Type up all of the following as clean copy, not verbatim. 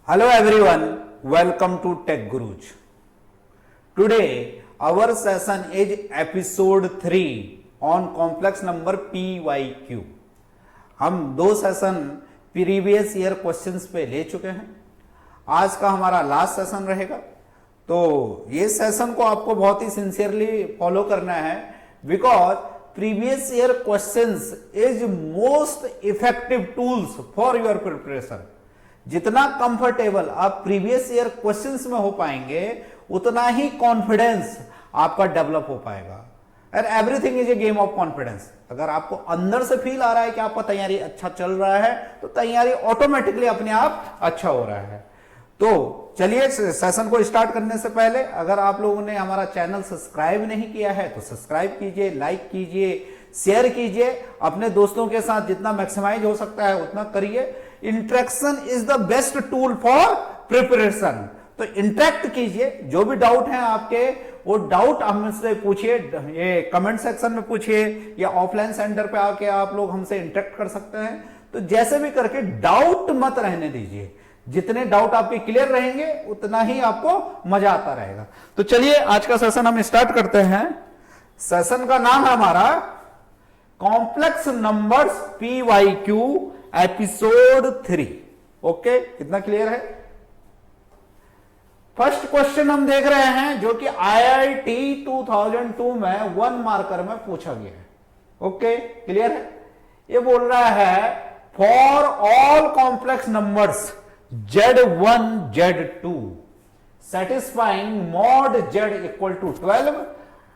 Hello everyone, welcome to Tech Guruj. Today our session is episode 3 on complex number PYQ. हम दो session previous year questions पे ले चुके हैं. आज का हमारा लास्ट सेशन रहेगा. तो ये सेशन को आपको बहुत ही सिंसियरली फॉलो करना है because previous year questions is most effective tools for your preparation. जितना कंफर्टेबल आप प्रीवियस ईयर क्वेश्चंस में हो पाएंगे उतना ही कॉन्फिडेंस आपका डेवलप हो पाएगा. And everything is a game of confidence. अगर आपको अंदर से फील आ रहा है कि आपका तैयारी अच्छा चल रहा है तो तैयारी ऑटोमेटिकली अपने आप अच्छा हो रहा है. तो चलिए सेशन को स्टार्ट करने से पहले अगर आप लोगों ने हमारा चैनल सब्सक्राइब नहीं किया है तो सब्सक्राइब कीजिए, लाइक कीजिए, शेयर कीजिए, अपने दोस्तों के साथ जितना मैक्सिमाइज हो सकता है उतना करिए. Interaction is the best tool for preparation. तो इंटरेक्ट कीजिए. जो भी डाउट है आपके वो डाउट हमसे पूछिए, ये कमेंट सेक्शन में पूछिए या ऑफलाइन सेंटर पे आके आप लोग हमसे इंटरेक्ट कर सकते हैं. तो जैसे भी करके डाउट मत रहने दीजिए. जितने डाउट आपके क्लियर रहेंगे उतना ही आपको मजा आता रहेगा. तो चलिए आज का सेशन हम स्टार्ट करते हैं. सेशन का नाम है हमारा complex numbers PYQ episode 3. Okay, कितना क्लियर है? फर्स्ट क्वेश्चन हम देख रहे हैं जो कि IIT 2002 में 1 मार्कर में पूछा गया है. ओके, क्लियर है? ये बोल रहा है for all complex numbers Z1 Z2 satisfying mod Z equal to 12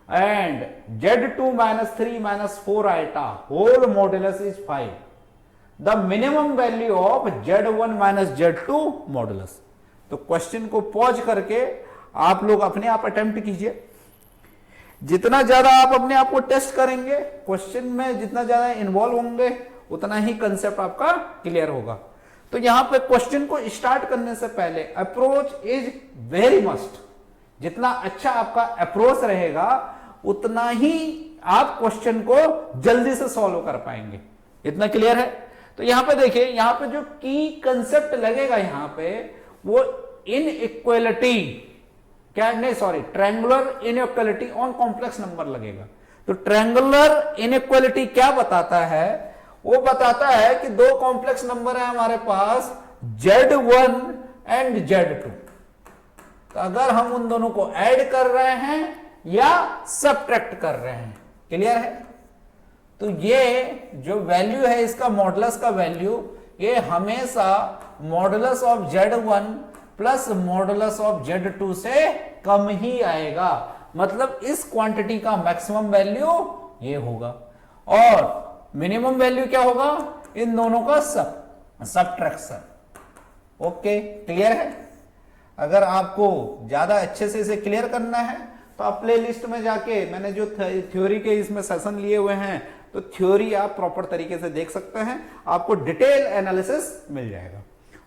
and Z2 minus 3 minus 4 iota whole modulus is 5. The minimum value of Z1 minus Z2 modulus. तो क्वेश्चन को पॉज करके आप लोग अपने आप अटेम्प्ट कीजिए. जितना ज्यादा आप अपने आप को टेस्ट करेंगे, क्वेश्चन में जितना ज्यादा इन्वॉल्व होंगे उतना ही कंसेप्ट आपका क्लियर होगा. तो यहां पे क्वेश्चन को स्टार्ट करने से पहले अप्रोच इज वेरी मस्ट. जितना अच्छा आपका अप्रोच रहेगा उतना ही आप क्वेश्चन को जल्दी से सॉल्व कर पाएंगे. इतना क्लियर है? तो यहां पे देखिए, यहां पे जो की कंसेप्ट लगेगा यहां पे वो इनइक्वालिटी क्या नहीं sorry triangular inequality on complex number लगेगा. तो ट्रायंगुलर इनइक्वालिटी क्या बताता है? वो बताता है कि दो कॉम्प्लेक्स नंबर है हमारे पास Z1 एंड Z2. तो अगर हम उन दोनों को ऐड कर रहे हैं या सब्ट्रैक्ट कर रहे हैं, क्लियर है? तो ये जो वैल्यू है इसका मॉडुलस का वैल्यू ये हमेशा modulus of Z1 plus modulus of Z2 से कम ही आएगा. मतलब इस क्वांटिटी का मैक्सिमम वैल्यू ये होगा और मिनिमम वैल्यू क्या होगा? इन दोनों का सब्ट्रैक्शन. ओके, क्लियर है? अगर आपको ज्यादा अच्छे से इसे क्लियर करना है तो आप प्ले लिस्ट में जाके मैंने जो थ्योरी के इसमें सेशन लिए हुए हैं तो थ्योरी आप प्रॉपर तरीके से देख सकते हैं. आपको डिटेल एनालिसिस मिल जाएगा.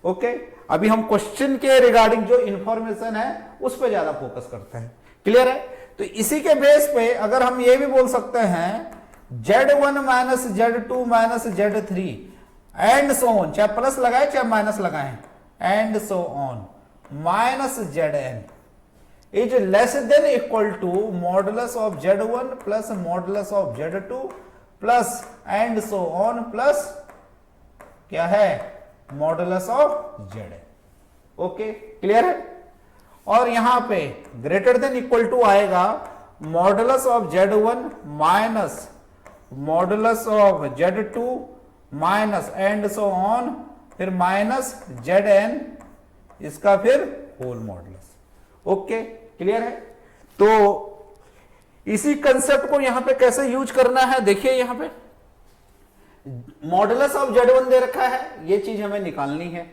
ओके, अभी हम क्वेश्चन के रिगार्डिंग जो इंफॉर्मेशन है उस पर ज्यादा फोकस करते हैं. क्लियर है? तो इसी के बेस पे अगर हम ये भी बोल सकते हैं Z1 minus Z2 minus Z3 and so on, चाहे प्लस लगाए चाहे माइनस लगाएं, and so on minus Zn is less than equal to modulus of Z1 plus modulus of Z2 plus and so on plus क्या है modulus of Zn. Okay, clear है? और यहां पे ग्रेटर देन इक्वल टू आएगा modulus of Z1 minus modulus of Z2 minus and so on फिर minus Zn इसका फिर होल मॉडुलस. ओके, क्लियर है? तो इसी कंसेप्ट को यहां पे कैसे यूज करना है देखिए. यहां पे मॉडुलस ऑफ Z1 दे रखा है, ये चीज हमें निकालनी है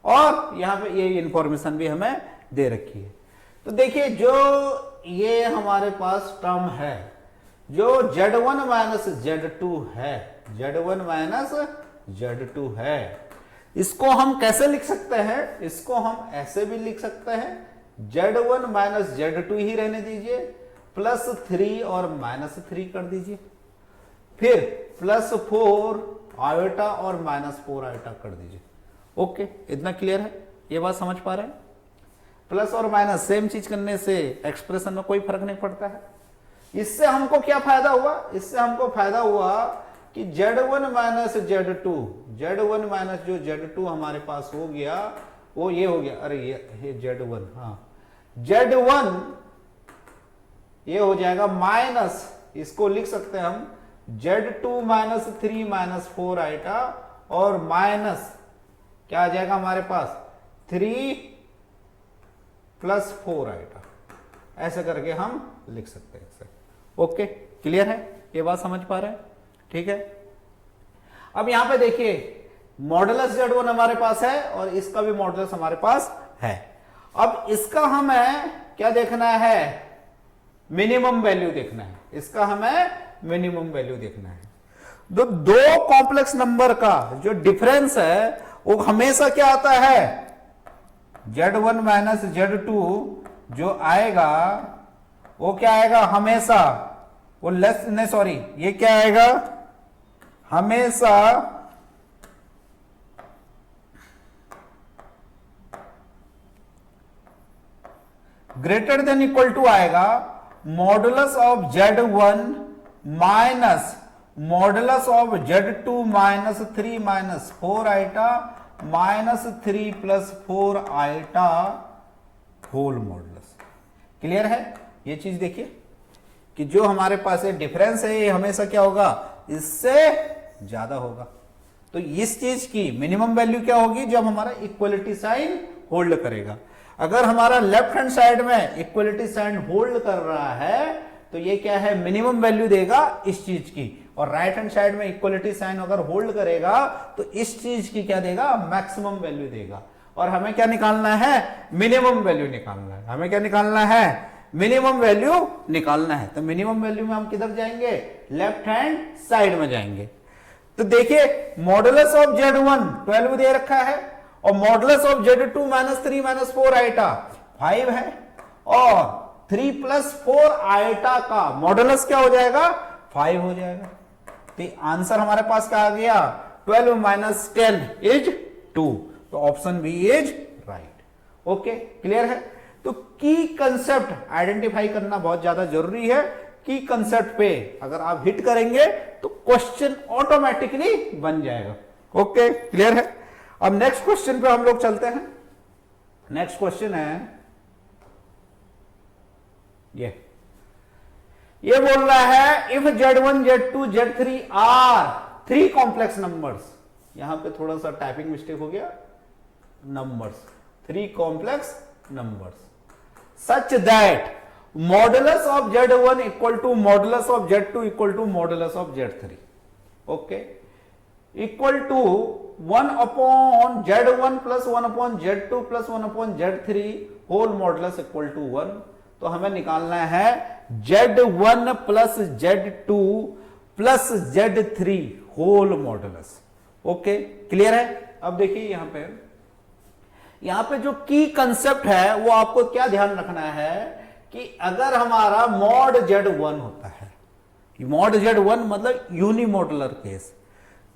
और यहां पे ये इंफॉर्मेशन भी हमें दे रखी है. तो देखिए जो ये हमारे पास टर्म है जो Z1 माइनस Z2 है, Z1 माइनस Z2 है, इसको हम कैसे लिख सकते हैं? इसको हम ऐसे भी लिख सकते हैं Z1 माइनस Z2 ही रहने दीजिए, प्लस 3 और माइनस 3 कर दीजिए, फिर प्लस 4 आयोटा और माइनस 4 आयोटा कर दीजिए. ओके, इतना क्लियर है? ये बात समझ पा रहे हैं? प्लस और माइनस सेम चीज करने से एक्सप्रेशन में कोई फर्क नहीं पड़ता है। इससे हमको क्या फायदा हुआ? इससे हमको फायदा हुआ कि Z1 minus Z2, Z1 minus जो Z2 हमारे पास हो गया वो ये हो गया, अरे ये Z1, हाँ Z1 ये हो जाएगा माइनस, इसको लिख सकते हैं हम Z2 माइनस 3 माइनस 4 आइटा, और माइनस क्या आ जाएगा हमारे पास 3 प्लस 4 आइटा, ऐसे करके हम लिख सकते हैं इसे। ओके, क्लियर है? ये बात समझ पा रहे हैं? ठीक है। अब यहां पे देखिए मॉडुलस Z1 हमारे पास है और इसका भी मॉडुलस हमारे पास है। अब इसका हमें क्या देखना है? मिनिमम वैल्यू देखना है। इसका हमें मिनिमम वैल्यू देखना है। दो कॉम्प्लेक्स नंबर का जो डिफरेंस है वो हमेशा क्या आता है? Z1 माइनस Z2 जो आएगा वो क्या आएगा? हमेशा वो लेस, नहीं सॉरी, ये क्या आएगा? हमेशा ग्रेटर देन इक्वल टू आएगा modulus of Z1 minus modulus of Z2 minus 3 minus 4 iota minus 3 plus 4 iota whole modulus. Clear है? ये चीज देखिए कि जो हमारे पास डिफरेंस है ये हमेशा क्या होगा? इससे ज्यादा होगा। तो इस चीज की मिनिमम वैल्यू क्या होगी? जब हमारा इक्वलिटी साइन होल्ड करेगा। अगर हमारा लेफ्ट हैंड साइड में इक्वलिटी साइन होल्ड कर रहा है तो ये क्या है? मिनिमम वैल्यू देगा इस चीज की, और राइट हैंड साइड में इक्वलिटी साइन अगर होल्ड करेगा तो इस चीज की क्या देगा? मैक्सिमम वैल्यू देगा। और हमें क्या निकालना है? मिनिमम वैल्यू निकालना है। हमें क्या निकालना है? मिनिमम वैल्यू निकालना है। तो मिनिमम वैल्यू में हम किधर जाएंगे? लेफ्ट हैंड साइड में जाएंगे। तो देखिए मॉडुलस ऑफ Z1 12 दे रखा है और modulus of Z2 minus 3 minus 4 iota 5 है, और 3 प्लस 4 आइटा का मॉडुलस क्या हो जाएगा? 5 हो जाएगा। तो आंसर हमारे पास क्या आ गया? 12 माइनस 10 इज 2। तो option B is right. Okay, clear है? तो की कंसेप्ट आइडेंटिफाई करना बहुत ज्यादा जरूरी है। की कंसेप्ट पे अगर आप हिट करेंगे तो क्वेश्चन ऑटोमेटिकली बन जाएगा। ओके, क्लियर है? अब नेक्स्ट क्वेश्चन पे हम लोग चलते हैं। नेक्स्ट क्वेश्चन है ये बोल रहा है if Z1 Z2 Z3 are 3 complex numbers. यहां पे थोड़ा सा टाइपिंग मिस्टेक हो गया, numbers 3 complex numbers such that modulus of Z1 equal to modulus of Z2 equal to modulus of Z3। Okay, equal to 1 upon Z1 plus 1 upon Z2 plus 1 upon Z3 whole modulus equal to 1। तो हमें निकालना है Z1 plus Z2 plus Z3 whole modulus. Okay, clear है? अब देखिए यहां पे जो की कंसेप्ट है वो आपको क्या ध्यान रखना है कि अगर हमारा मॉड Z1 होता है, मॉड Z1 मतलब यूनिमॉडुलर केस,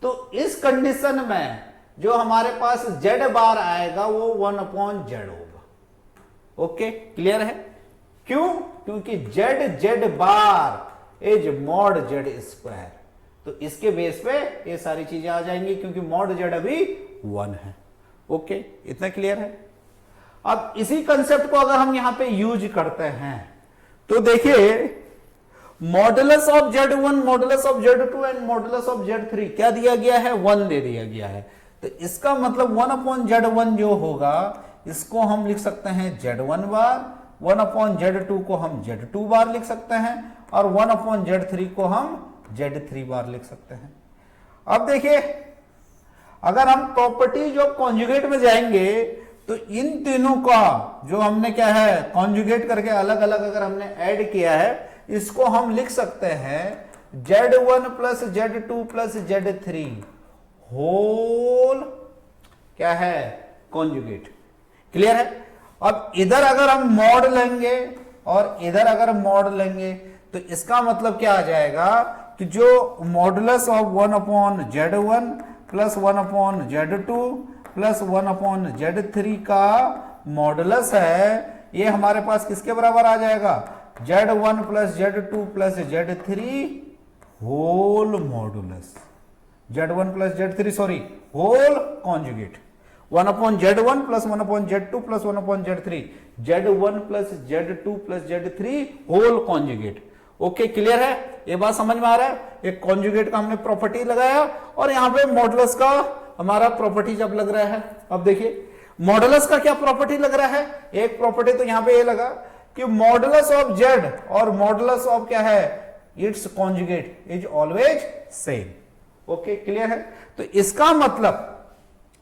तो इस कंडीशन में जो हमारे पास Z बार आएगा वो 1 अपॉन Z होगा। ओके, क्लियर है? क्यों? क्योंकि Z bar is mod Z square. तो इसके बेस पे ये सारी चीजें आ जाएंगी क्योंकि मॉड Z अभी 1 है। ओके, इतना क्लियर है? अब इसी कंसेप्ट को अगर हम यहां पे यूज करते हैं तो देखिए modulus of Z1 modulus of Z2 and modulus of Z3 क्या दिया गया है? 1 दे दिया गया है। तो इसका मतलब 1 अपॉन Z1 जो होगा इसको हम लिख सकते हैं Z1 बार, 1 अपॉन Z2 को हम Z2 बार लिख सकते हैं, और 1 अपॉन Z3 को हम Z3 बार लिख सकते हैं। अब देखिए अगर हम प्रॉपर्टी जो कॉन्जुगेट में जाएंगे तो इन तीनों का जो हमने क्या है कॉन्जुगेट करके अलग अलग अगर हमने ऐड किया है इसको हम लिख सकते हैं Z1 plus Z2 plus Z3 whole क्या है? कॉन्जुगेट। क्लियर है? अब इधर अगर हम मॉड लेंगे और इधर अगर मॉड लेंगे तो इसका मतलब क्या आ जाएगा कि जो modulus of 1 upon Z1 plus 1 upon Z2 plus 1/Z3 का मॉडुलस है, ये हमारे पास किसके बराबर आ जाएगा, Z1 plus Z2 plus Z3 whole modulus, Z1 plus Z3 sorry whole conjugate, 1/Z1 plus 1/Z2 plus 1/Z3, Z1 plus Z2 plus Z3 whole conjugate. Okay clear है, ये बात समझ में आ रहा है। एक कॉन्जुगेट का हमने प्रॉपर्टी लगाया और यहां पे मॉडुलस का हमारा प्रॉपर्टी जब लग रहा है। अब देखिए मॉडुलस का क्या प्रॉपर्टी लग रहा है, एक प्रॉपर्टी तो यहां पे ये लगा कि मॉडुलस ऑफ Z और मॉडुलस ऑफ क्या है it's conjugate is always same. Okay clear है, तो इसका मतलब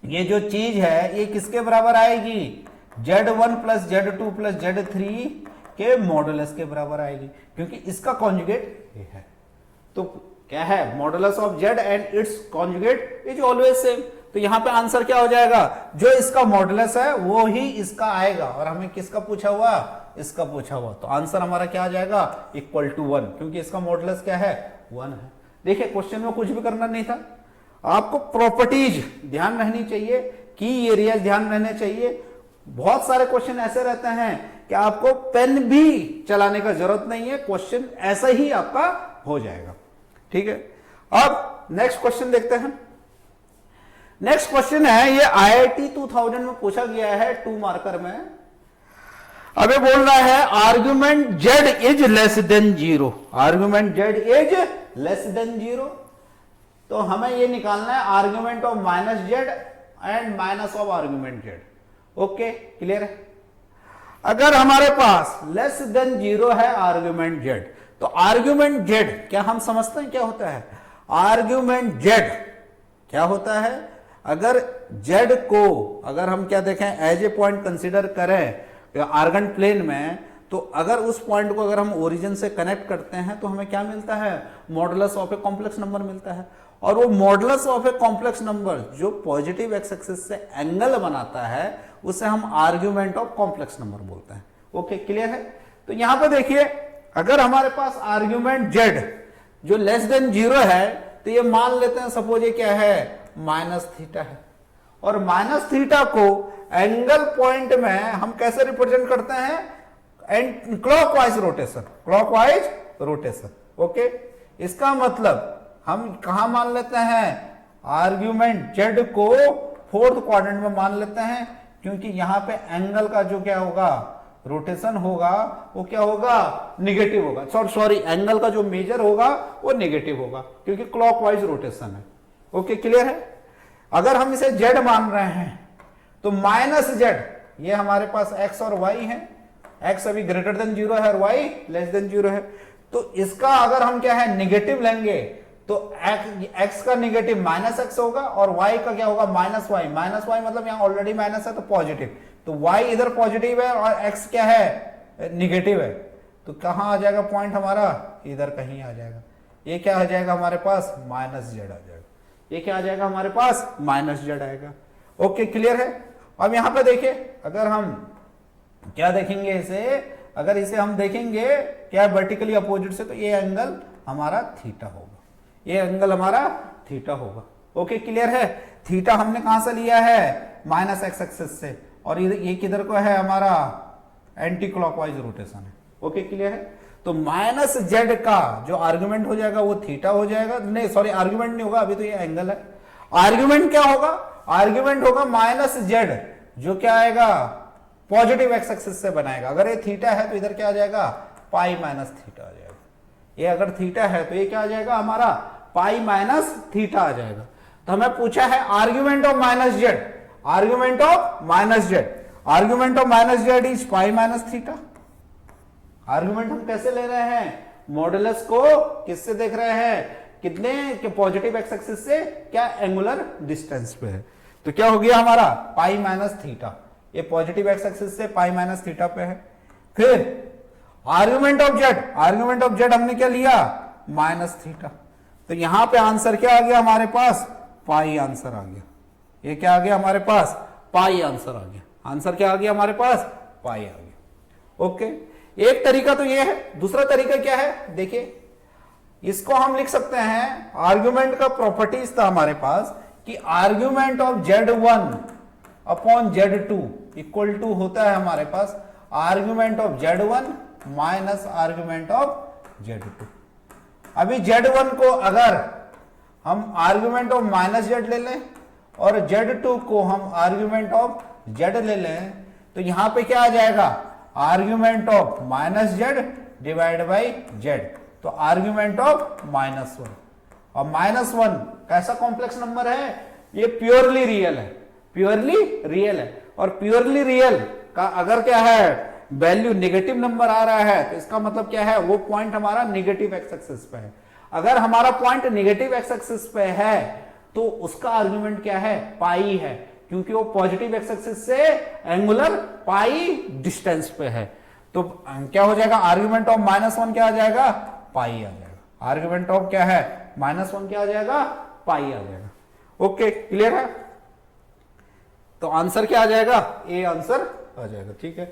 ये जो चीज है ये किसके बराबर आएगी, Z1 plus Z2 plus Z3 के मॉडुलस के बराबर आएगी, क्योंकि इसका कॉन्जुगेट ये है। तो क्या है, modulus of Z and it's conjugate is always same. तो यहां पे आंसर क्या हो जाएगा, जो इसका मॉडुलस है वो ही इसका आएगा, और हमें किसका पूछा हुआ, इसका पूछा हुआ, तो आंसर हमारा क्या आ जाएगा, इक्वल टू 1, क्योंकि इसका मॉडुलस क्या है 1 है। देखिए क्वेश्चन में कुछ भी करना नहीं था, आपको प्रॉपर्टीज ध्यान रहनी चाहिए, की एरिया ध्यान रहने चाहिए। बहुत सारे क्वेश्चन ऐसे रहते हैं कि आपको पेन भी चलाने का जरूरत नहीं है, क्वेश्चन ऐसा ही आपका हो जाएगा। ठीक है, अब नेक्स्ट क्वेश्चन देखते हैं। नेक्स्ट क्वेश्चन है, ये IIT 2000 में पूछा गया है 2 मार्कर में। अब ये बोल रहा है argument Z is less then 0, argument Z is less then 0, तो हमें ये निकालना है argument of minus Z and minus of argument Z। Okay clear है, अगर हमारे पास लेस देन 0 है आर्ग्यूमेंट Z, तो आर्ग्यूमेंट Z क्या हम समझते हैं क्या होता है, आर्ग्यूमेंट Z क्या होता है, अगर Z को अगर हम क्या देखें एज ए पॉइंट कंसीडर करें आर्गन प्लेन में, तो अगर उस पॉइंट को अगर हम ओरिजिन से कनेक्ट करते हैं तो हमें क्या मिलता है, modulus of a complex number मिलता है, और वो modulus of a complex number जो पॉजिटिव एक्स एक्सिस से एंगल बनाता है उसे हम आर्ग्यूमेंट ऑफ कॉम्प्लेक्स नंबर बोलते हैं। ओके क्लियर है, तो यहां पे देखिए अगर हमारे पास आर्ग्यूमेंट Z जो लेस देन 0 है, तो ये मान लेते हैं सपोज ये क्या है माइनस थीटा है, और माइनस थीटा को एंगल पॉइंट में हम कैसे रिप्रेजेंट करते हैं, and clockwise rotation, clockwise rotation. Okay, इसका मतलब हम कहां मान लेते हैं, आर्ग्यूमेंट Z को 4th क्वाड्रेंट में मान लेते हैं, क्योंकि यहां पे एंगल का जो क्या होगा रोटेशन होगा वो क्या होगा निगेटिव होगा, सॉरी एंगल का जो मेजर होगा वो नेगेटिव होगा, क्योंकि क्लॉकवाइज रोटेशन है। ओके क्लियर है, अगर हम इसे Z मान रहे हैं तो माइनस Z ये हमारे पास x और y है, x अभी ग्रेटर देन 0 है और y लेस देन 0 है, तो इसका अगर हम क्या है निगेटिव लेंगे तो x का निगेटिव माइनस x होगा और y का क्या होगा माइनस y, माइनस y मतलब यहां ऑलरेडी माइनस है तो पॉजिटिव, तो y इधर पॉजिटिव है और x क्या है निगेटिव है, तो कहां आ जाएगा पॉइंट हमारा, इधर कहीं आ जाएगा, ये क्या आ जाएगा हमारे पास माइनस Z आ जाएगा, ये क्या आ जाएगा हमारे पास माइनस Z आएगा। ओके क्लियर है, अब यहां पे देखिए अगर हम क्या देखेंगे इसे, अगर इसे हम देखेंगे क्या वर्टिकली अपोजिट से, तो ये एंगल हमारा थीटा होगा, ये एंगल हमारा थीटा होगा। ओके क्लियर है, थीटा हमने कहां से लिया है माइनस एक्स एक्सिस से, और ये किधर को है हमारा एंटी क्लॉकवाइज रोटेशन है। ओके क्लियर है, तो माइनस Z का जो आर्गुमेंट हो जाएगा वो थीटा हो जाएगा, नहीं सॉरी आर्गुमेंट नहीं होगा, अभी तो ये एंगल है, आर्गुमेंट क्या होगा, आर्गुमेंट होगा माइनस Z जो क्या आएगा पॉजिटिव एक्स एक्सिस से बनाएगा, अगर ये थीटा है तो इधर क्या आ जाएगा पाई माइनस थीटा आ जाएगा, ये अगर थीटा है तो ये क्या आ जाएगा हमारा पाई माइनस थीटा आ जाएगा। तो हमें पूछा है argument of minus Z, argument of minus Z, argument of minus Z is pi minus theta. Argument हम कैसे ले रहे हैं, मॉडुलस को किससे देख रहे हैं, कितने के पॉजिटिव एक्स एक्सिस से क्या एंगुलर डिस्टेंस पे है, तो क्या हो गया हमारा पाई माइनस थीटा, ये पॉजिटिव एक्स एक्सिस से पाई माइनस थीटा पे है। फिर argument of Z, argument of Z हमने क्या लिया माइनस थीटा, तो यहां पे आंसर क्या आ गया हमारे पास पाई आंसर आ गया, ये क्या आ गया हमारे पास पाई आंसर आ गया, आंसर क्या आ गया हमारे पास पाई आ गया। ओके, एक तरीका तो ये है, दूसरा तरीका क्या है देखिए, इसको हम लिख सकते हैं आर्ग्यूमेंट का प्रॉपर्टीज था हमारे पास कि argument of Z1 upon Z2 equal to होता है हमारे पास argument of Z1 minus argument of Z2। अभी Z1 को अगर हम आर्ग्यूमेंट ऑफ माइनस Z ले लें और Z2 को हम आर्ग्यूमेंट ऑफ Z ले लें, तो यहां पे क्या आ जाएगा, argument of minus Z divide by Z, तो आर्ग्यूमेंट ऑफ -1। और -1 कैसा कॉम्प्लेक्स नंबर है, ये प्योरली रियल है, प्योरली रियल है। और प्योरली रियल का अगर क्या है वैल्यू नेगेटिव नंबर आ रहा है, तो इसका मतलब क्या है, वो पॉइंट हमारा नेगेटिव एक्स एक्सिस पे है। अगर हमारा पॉइंट नेगेटिव एक्स एक्सिस पे है तो उसका आर्ग्यूमेंट क्या है, पाई है, क्योंकि वो पॉजिटिव एक्स एक्सिस से एंगुलर पाई डिस्टेंस पे है। तो क्या हो जाएगा, आर्ग्यूमेंट ऑफ -1 क्या आ जाएगा, पाई आ जाएगा। आर्ग्यूमेंट ऑफ क्या है, -1 क्या आ जाएगा, पाई आ जाएगा। ओके, क्लियर है। तो आंसर क्या आ जाएगा, ए आंसर आ जाएगा। ठीक है,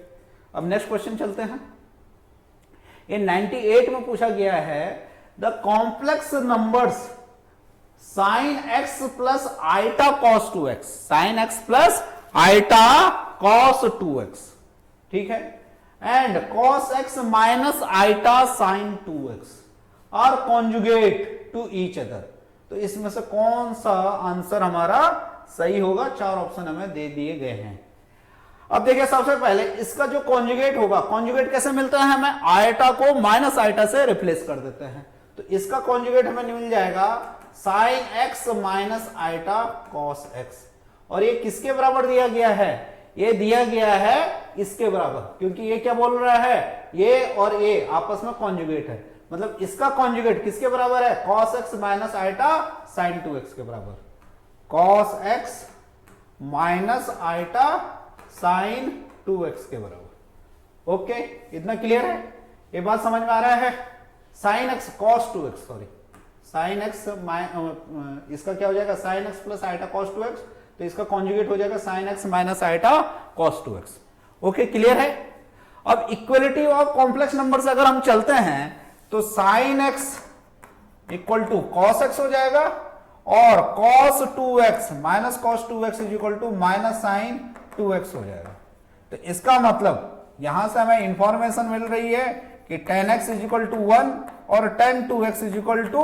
अब नेक्स्ट क्वेश्चन चलते हैं। ये 98 में पूछा गया है the complex numbers sine x plus iota cos 2x, sine x plus iota cos 2x, ठीक है, and cos x minus iota sine 2x are conjugate to each other. तो इसमें से कौन सा आंसर हमारा सही होगा, 4 ऑप्शन हमें दे दिए गए हैं। अब देखिए, सबसे पहले इसका जो कॉन्जुगेट होगा, कॉन्जुगेट कैसे मिलता है हमें, आयटा को माइनस आयटा से रिप्लेस कर देते हैं। तो इसका कॉन्जुगेट हमें मिल जाएगा sine x minus eta cos x. और ये किसके बराबर दिया गया है, ये दिया गया है इसके बराबर, क्योंकि ये क्या बोल रहा है, ये और ये आपस में कॉन्जुगेट है। मतलब इसका कॉन्जुगेट किसके बराबर है, cos x minus iota sine 2x के बराबर, cos x minus iota sine 2x के बराबर। ओके, इतना क्लियर है, ये बात समझ में आ रहा है। Sine x cos 2x, sorry sine x, इसका क्या हो जाएगा, sine x plus iota cos 2x, तो इसका कॉन्जुगेट हो जाएगा sine x minus iota cos 2x। Okay, clear है। अब इक्वलिटी ऑफ कॉम्प्लेक्स नंबर अगर हम चलते हैं तो sine x equal to cos x हो जाएगा और cos 2x minus cos 2x is equal to minus sine 2x हो जाएगा। तो इसका मतलब यहां से हमें इंफॉर्मेशन मिल रही है कि tan x is equal to 1 और tan 2x is equal to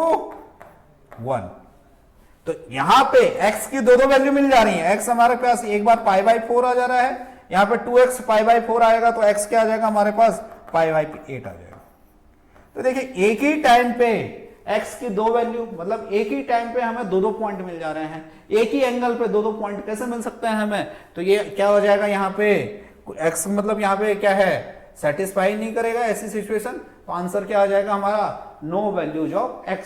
1। तो यहां पे x की दो वैल्यू मिल जा रही है। x हमारे पास एक बार π/4 आ जा रहा है, यहां पे 2x π/4 आएगा तो x क्या आ जाएगा हमारे पास, π/8 आ जाएगा। तो देखिए, एक ही टाइम पे x की दो वैल्यू, मतलब एक ही टाइम पे हमें दो पॉइंट मिल जा रहे हैं, एक ही एंगल पे दो पॉइंट कैसे मिल सकते हैं हमें। तो ये क्या हो जाएगा, यहाँ पे x मतलब यहाँ पे क्या है, सेटिस्फाई नहीं करेगा ऐसी सिचुएशन। तो आंसर क्या आ जाएगा हमारा, नो वैल्यूज ऑफ x।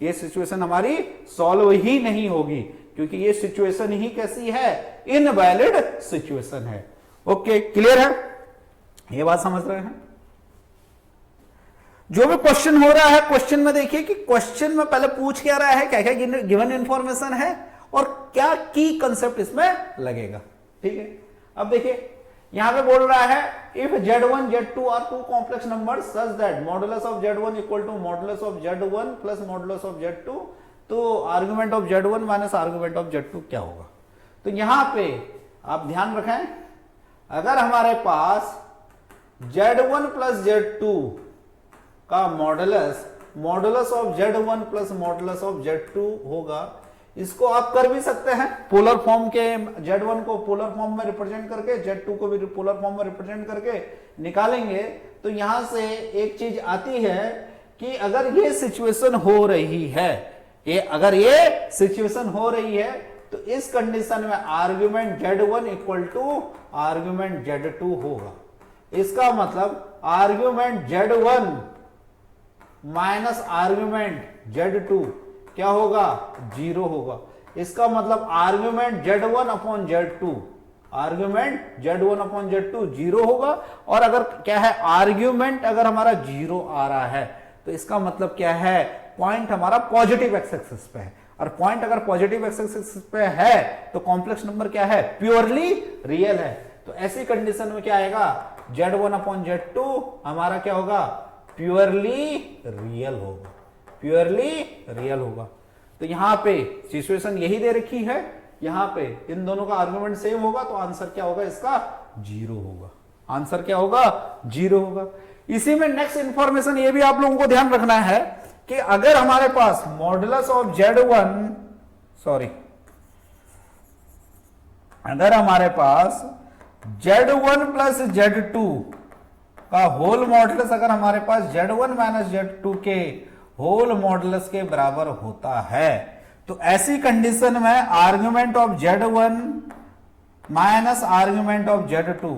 ये सिचुएशन हमारी सॉल्व ही नहीं होगी, क्योंकि ये सिचुएशन ही कैसी है, इनवैलिड सिचुएशन है। ओके, क्लियर है, ये बात समझ रहे हैं। जो भी क्वेश्चन हो रहा है, क्वेश्चन में देखिए कि क्वेश्चन में पहले पूछ क्या रहा है, क्या क्या गिवन इंफॉर्मेशन है और क्या की कंसेप्ट इसमें लगेगा। ठीक है, अब देखिए यहां पे बोल रहा है if z1 z2 are two complex number such that modulus of z1 equal to modulus of z1 plus modulus of z2, तो argument of z1 minus argument of z2 क्या होगा। तो यहां पे आप ध्यान रखें, अगर हमारे पास z1 प्लस z2 का modulus of z1 plus modulus of z2 होगा, इसको आप कर भी सकते हैं पोलर फॉर्म के, z1 को पोलर फॉर्म में रिप्रेजेंट करके z2 को भी पोलर फॉर्म में रिप्रेजेंट करके निकालेंगे। तो यहां से एक चीज आती है कि अगर ये सिचुएशन हो रही है, अगर ये सिचुएशन हो रही है, तो इस कंडीशन में argument z1 equal to argument z2 होगा। इसका मतलब argument z1 minus argument z2 क्या होगा, 0 होगा। इसका मतलब argument z1 upon z2, argument z1 upon z2 0 होगा। और अगर क्या है, आर्ग्यूमेंट अगर हमारा 0 आ रहा है, तो इसका मतलब क्या है, पॉइंट हमारा पॉजिटिव एक्स एक्सिस पे है। और पॉइंट अगर पॉजिटिव एक्स एक्सिस पे है तो कॉम्प्लेक्स नंबर क्या है, प्योरली रियल है। तो ऐसी कंडीशन में क्या आएगा, z1 अपॉन z2 हमारा क्या होगा, प्योरली रियल होगा, प्योरली रियल होगा। तो यहां पे सिचुएशन यही दे रखी है यहां पे इन दोनों का आर्गुमेंट सेम होगा तो आंसर क्या होगा इसका 0 होगा। आंसर क्या होगा 0 होगा। इसी में नेक्स्ट इंफॉर्मेशन ये भी आप लोगों को ध्यान रखना है कि अगर हमारे पास मॉडुलस ऑफ Z1 अगर हमारे पास Z1 प्लस Z2 का होल मॉडुलस अगर हमारे पास Z1 माइनस Z2 के होल मॉडुलस के बराबर होता है तो ऐसी कंडीशन में argument of Z1 minus argument of Z2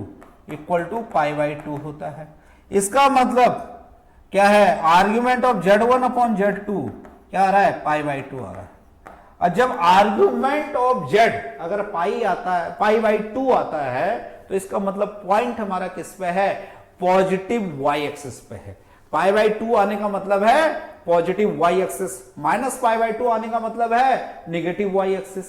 equal to π/2 होता है। इसका मतलब क्या है, argument of Z1 upon Z2 क्या आ रहा है, π/2 आ रहा है। और जब आर्ग्यूमेंट ऑफ Z अगर पाई आता है, π/2 आता है, तो इसका मतलब पॉइंट हमारा किस पे है, पॉजिटिव y एक्सिस पे है। π/2 आने का मतलब है पॉजिटिव y एक्सिस, माइनस π/2 आने का मतलब है निगेटिव y एक्सिस,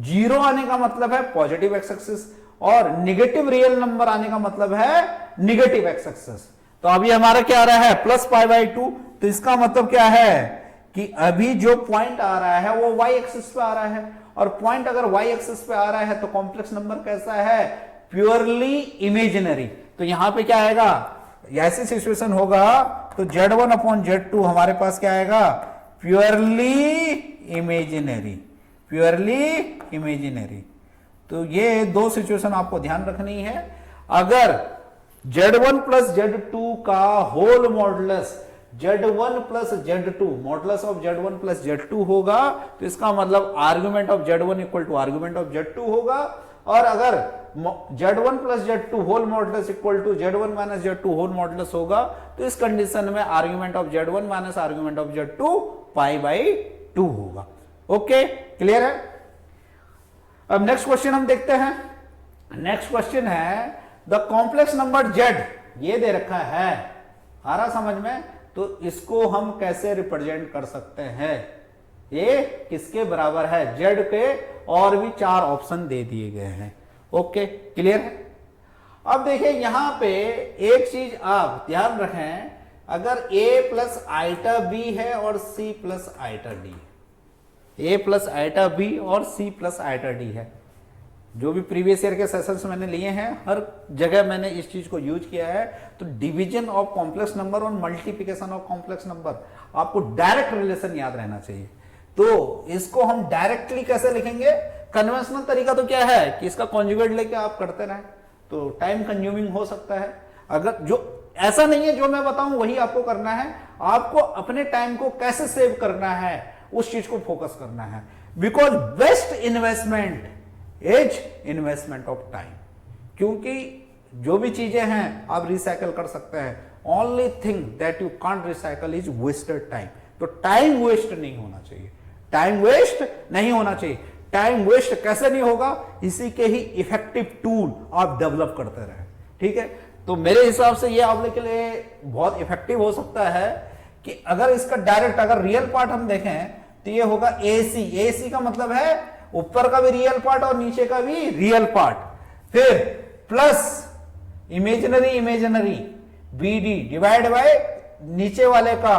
0 आने का मतलब है पॉजिटिव x एक्सिस, और निगेटिव रियल नंबर आने का मतलब है निगेटिव x एक्सिस। तो अभी हमारा क्या आ रहा है, प्लस π/2। तो इसका मतलब क्या है कि अभी जो पॉइंट आ रहा है वो y एक्सिस पे आ रहा है, और पॉइंट अगर y एक्सिस पे आ रहा है तो कॉम्प्लेक्स नंबर कैसा है, प्योरली इमेजिनरी। तो यहां पे क्या आएगा, ऐसी सिचुएशन होगा तो Z1 अपॉन Z2 हमारे पास क्या आएगा, प्योरली इमेजिनरी, प्योरली इमेजिनरी। तो ये दो सिचुएशन आपको ध्यान रखनी है। अगर Z1 प्लस Z2 का whole modulus Z1 plus Z2, modulus of Z1 plus Z2 होगा तो इसका मतलब argument of Z1 equal to argument of Z2 होगा। और अगर Z1 plus Z2 whole modulus equal to Z1 minus Z2 whole modulus होगा तो इस कंडीशन में argument of Z1 minus argument of Z2 π/2 होगा। ओके, क्लियर है। अब नेक्स्ट क्वेश्चन हम देखते हैं। नेक्स्ट क्वेश्चन है द कॉम्प्लेक्स नंबर Z, ये दे रखा है, आ रहा समझ में, तो इसको हम कैसे रिप्रेजेंट कर सकते हैं, ये किसके बराबर है, Z के, और भी 4 ऑप्शन दे दिए गए हैं। ओके, क्लियर है। अब देखिए यहां पे एक चीज आप ध्यान रखें, अगर a प्लस आइटा b है और c plus iota d, a plus iota b और c प्लस आइटा d है, जो भी प्रीवियस ईयर के सेशंस मैंने लिए हैं हर जगह मैंने इस चीज को यूज किया है। तो डिवीजन ऑफ कॉम्प्लेक्स नंबर और मल्टीप्लिकेशन ऑफ कॉम्प्लेक्स नंबर आपको डायरेक्ट रिलेशन याद रहना चाहिए। तो इसको हम डायरेक्टली कैसे लिखेंगे, कन्वेंशनल तरीका तो क्या है कि इसका कॉन्जुगेट लेके आप करते रहें, तो टाइम कंज्यूमिंग हो सकता है। अगर जो ऐसा नहीं है जो मैं बताऊं वही आपको करना है, आपको अपने टाइम को कैसे सेव करना है उस चीज को फोकस करना है। Because best investment is investment of time, क्योंकि जो भी चीजें हैं आप रिसाइकल कर सकते हैं, only thing that you can't recycle is wasted time. तो टाइम वेस्ट नहीं होना चाहिए, टाइम वेस्ट नहीं होना चाहिए। टाइम वेस्ट कैसे नहीं होगा, इसी के ही इफेक्टिव टूल आप डेवलप करते रहे, ठीक है। तो मेरे हिसाब से ये आप लोग के लिए बहुत इफेक्टिव हो सकता है कि अगर इसका डायरेक्ट अगर रियल पार्ट हम देखें तो ये होगा AC, AC का मतलब है ऊपर का भी रियल पार्ट और नीचे का भी रियल पार्ट, फिर plus imaginary imaginary BD divide by नीचे वाले का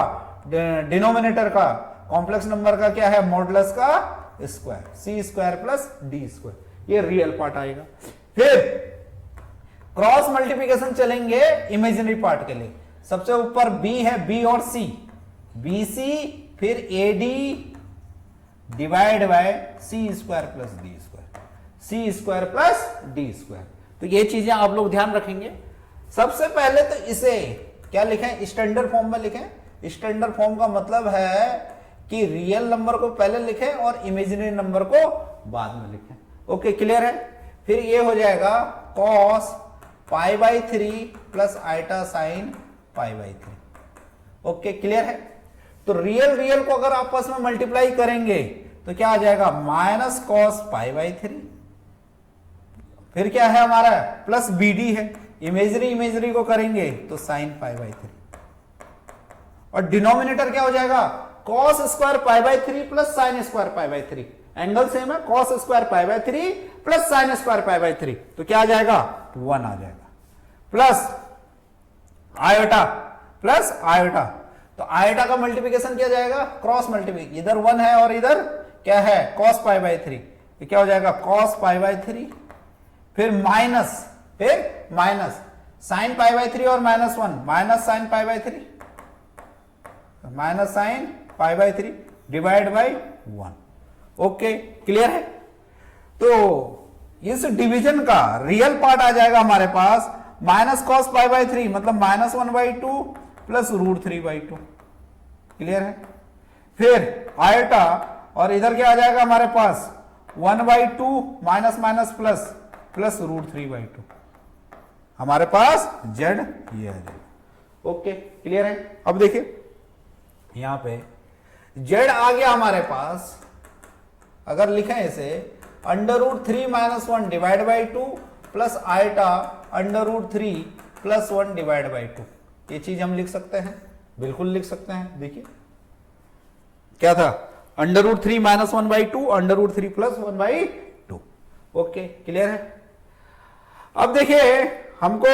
डिनोमिनेटर का कॉम्प्लेक्स नंबर का क्या है, मॉडुलस का square, C square plus D square, ये रियल पार्ट आएगा। फिर क्रॉस मल्टीप्लिकेशन चलेंगे इमेजिनरी पार्ट के लिए, सबसे ऊपर B है, B और C, BC फिर AD divide by C square plus D square, C square plus D square. तो ये चीजें आप लोग ध्यान रखेंगे। सबसे पहले तो इसे क्या लिखें, स्टैंडर्ड फॉर्म में लिखें। स्टैंडर्ड फॉर्म का मतलब है कि रियल नंबर को पहले लिखें और इमेजिनरी नंबर को बाद में लिखें। ओके, क्लियर है। फिर ये हो जाएगा cos π/3 plus iota sine π/3। Okay, clear है। तो रियल को अगर आपस में मल्टीप्लाई करेंगे तो क्या आ जाएगा, माइनस कॉस π/3, फिर क्या है हमारा प्लस BD है, इमेजरी को करेंगे तो साइन π/3, और डिनोमिनेटर क्या हो जाएगा, cos square π/3 plus sine square π/3, angle same है, cos square π/3 plus sine square π/3, तो क्या आ जाएगा 1 आ जाएगा, प्लस आयोटा प्लस आयोटा, तो आयोटा का मल्टीप्लिकेशन किया जाएगा क्रॉस मल्टीप्लिकेशन, इधर 1 है और इधर क्या है cos π/3, ये क्या हो जाएगा cos पाई बाई 3, फिर माइनस साइन पाई बाई 3 और -1 minus sign pi by 3, minus sign pi by 3 divide by 1। Okay clear है। तो इस डिवीजन का रियल पार्ट आ जाएगा हमारे पास माइनस कॉस पाई बाई 3 मतलब -1/2 प्लस √3/2। क्लियर है। फिर आयटा और इधर क्या आ जाएगा हमारे पास 1/2 माइनस माइनस प्लस प्लस √3/2। हमारे पास जेड ये आ जाएगा। ओके क्लियर है। अब देखिए यहां पे जेड आ गया हमारे पास, अगर लिखें इसे √3 - 1 divide by 2 plus eta √3 + 1 divide by 2। ये चीज हम लिख सकते हैं, बिल्कुल लिख सकते हैं। देखिए क्या था √3 - 1/2 √3 + 1/2। ओके क्लियर है। अब देखिए हमको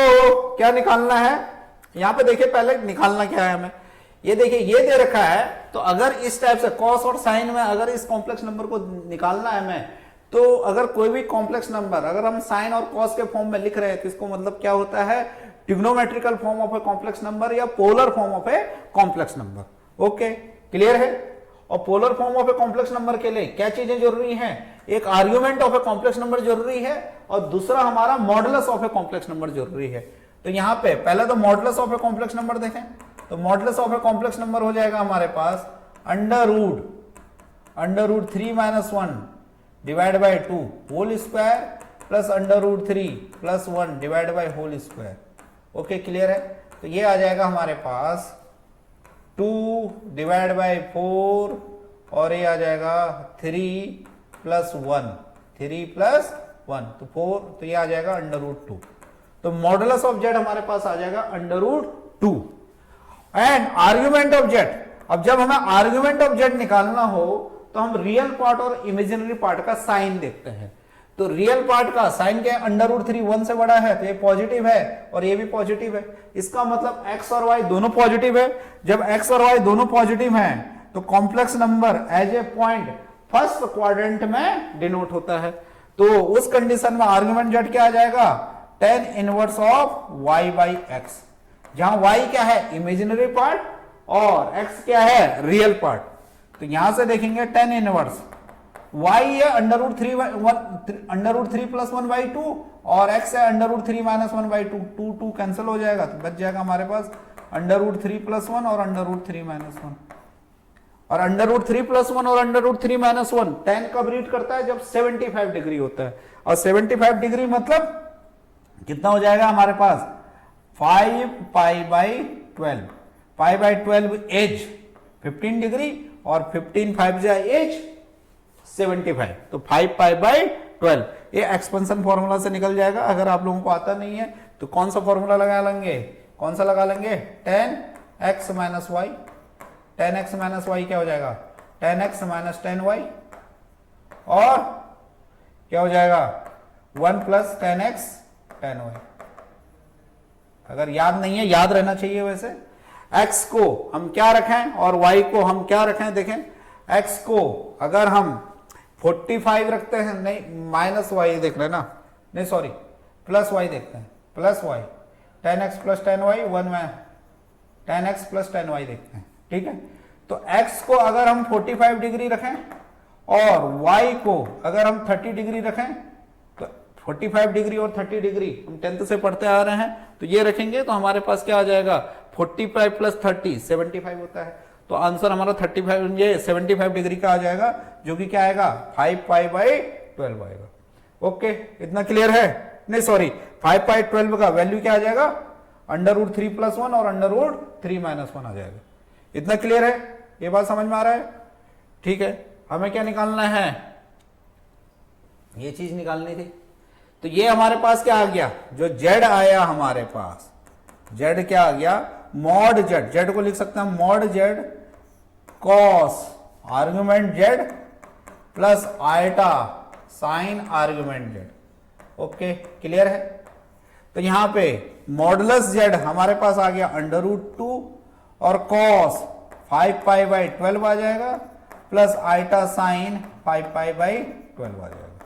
क्या निकालना है, यहां पे देखिए पहले निकालना क्या है हमें, ये देखिए ये दे रखा है। तो अगर इस टाइप से कॉस और साइन में अगर इस कॉम्प्लेक्स नंबर को निकालना है हमें, तो अगर कोई भी कॉम्प्लेक्स नंबर अगर हम साइन और कॉस के फॉर्म में लिख रहे हैं तो इसको मतलब क्या होता है trigonometrical form of a complex number या polar form of a complex number. Okay clear है। और polar form of a complex number के लिए क्या चीजें जरूरी हैं, एक argument of a complex number जरूरी है और दूसरा हमारा modulus of a complex number जरूरी है। तो यहां पे पहले तो modulus of a complex number देखें, तो modulus of a complex number हो जाएगा हमारे पास √3 - 1 divide by 2 whole square plus √3 + 1 divide by whole square. Okay clear है। तो ये आ जाएगा हमारे पास 2 डिवाइड बाई 4 और ये आ जाएगा 3 + 1 तो 4, तो ये आ जाएगा √2। तो मॉडुलस ऑफ जेड हमारे पास आ जाएगा √2 एंड आर्ग्यूमेंट ऑफ जेड। अब जब हमें आर्ग्यूमेंट ऑफ जेड निकालना हो तो हम रियल पार्ट और इमेजिनरी पार्ट का साइन देखते हैं। तो रियल पार्ट का साइन क्या है √3 1 से बड़ा है तो ये पॉजिटिव है और ये भी पॉजिटिव है। इसका मतलब x और y दोनों पॉजिटिव है। जब x और y दोनों पॉजिटिव हैं तो complex number as a point first quadrant में डिनोट होता है। तो उस कंडीशन में आर्ग्यूमेंट जेड क्या आ जाएगा tan इनवर्स ऑफ y/x, जहां y क्या है इमेजिनरी पार्ट और x क्या है रियल पार्ट। तो यहां से देखेंगे tan इनवर्स y है √3 + 1/2 और x है √3 - 1/2, 2 कैंसिल हो जाएगा तो बच जाएगा हमारे पास √3 + 1 और √3 - 1 और √3 + 1 और √3 - 1 tan कब रीड करता है जब 75 डिग्री होता है और 75 डिग्री मतलब कितना हो जाएगा हमारे पास 5 π/12 π/12 एज 15 डिग्री और 15 5 एज 75 तो 5 π/12। ये एक्सपेंशन फॉर्मूला से निकल जाएगा। अगर आप लोगों को आता नहीं है तो कौन सा फॉर्मूला लगा लेंगे, कौन सा लगा लेंगे tan x - y। tan x - y क्या हो जाएगा tan x - tan y और क्या हो जाएगा 1 + tan x tan y। अगर याद नहीं है याद रहना चाहिए। वैसे x को हम क्या रखें और y को हम क्या रखें, देखें x को अगर हम 45 रखते हैं, नहीं -y देख रहे हैं ना, नहीं सॉरी +y देखते हैं +y tan x + tan y 1 में tan x + tan y देखते हैं। ठीक है। तो x को अगर हम 45 डिग्री रखें और y को अगर हम 30 डिग्री रखें तो 45 डिग्री और 30 डिग्री हम 10th से पढ़ते आ रहे हैं तो ये रखेंगे तो हमारे पास क्या आ जाएगा 45 + 30 75 होता है। तो आंसर हमारा 35 ये 75 डिग्री का आ जाएगा जो कि क्या आएगा 5 π/12 आएगा। ओके इतना क्लियर है, नहीं सॉरी 5 π/12 का वैल्यू क्या आ जाएगा √3 + 1 और √3 - 1 आ जाएगा। इतना क्लियर है, ये बात समझ में आ रहा है। ठीक है, हमें क्या निकालना है, ये चीज निकालनी थी। तो ये हमारे पास क्या आ गया, जो जेड आया हमारे पास, जेड क्या आ गया मॉड जेड, जेड को लिख सकते हैं mod z cos argument z plus iota sine argument z. Okay clear है। तो यहां पे मॉडुलस जेड हमारे पास आ गया √2 और कॉस 5 π/12 आ जाएगा प्लस आयटा साइन 5 π/12 आ जाएगा।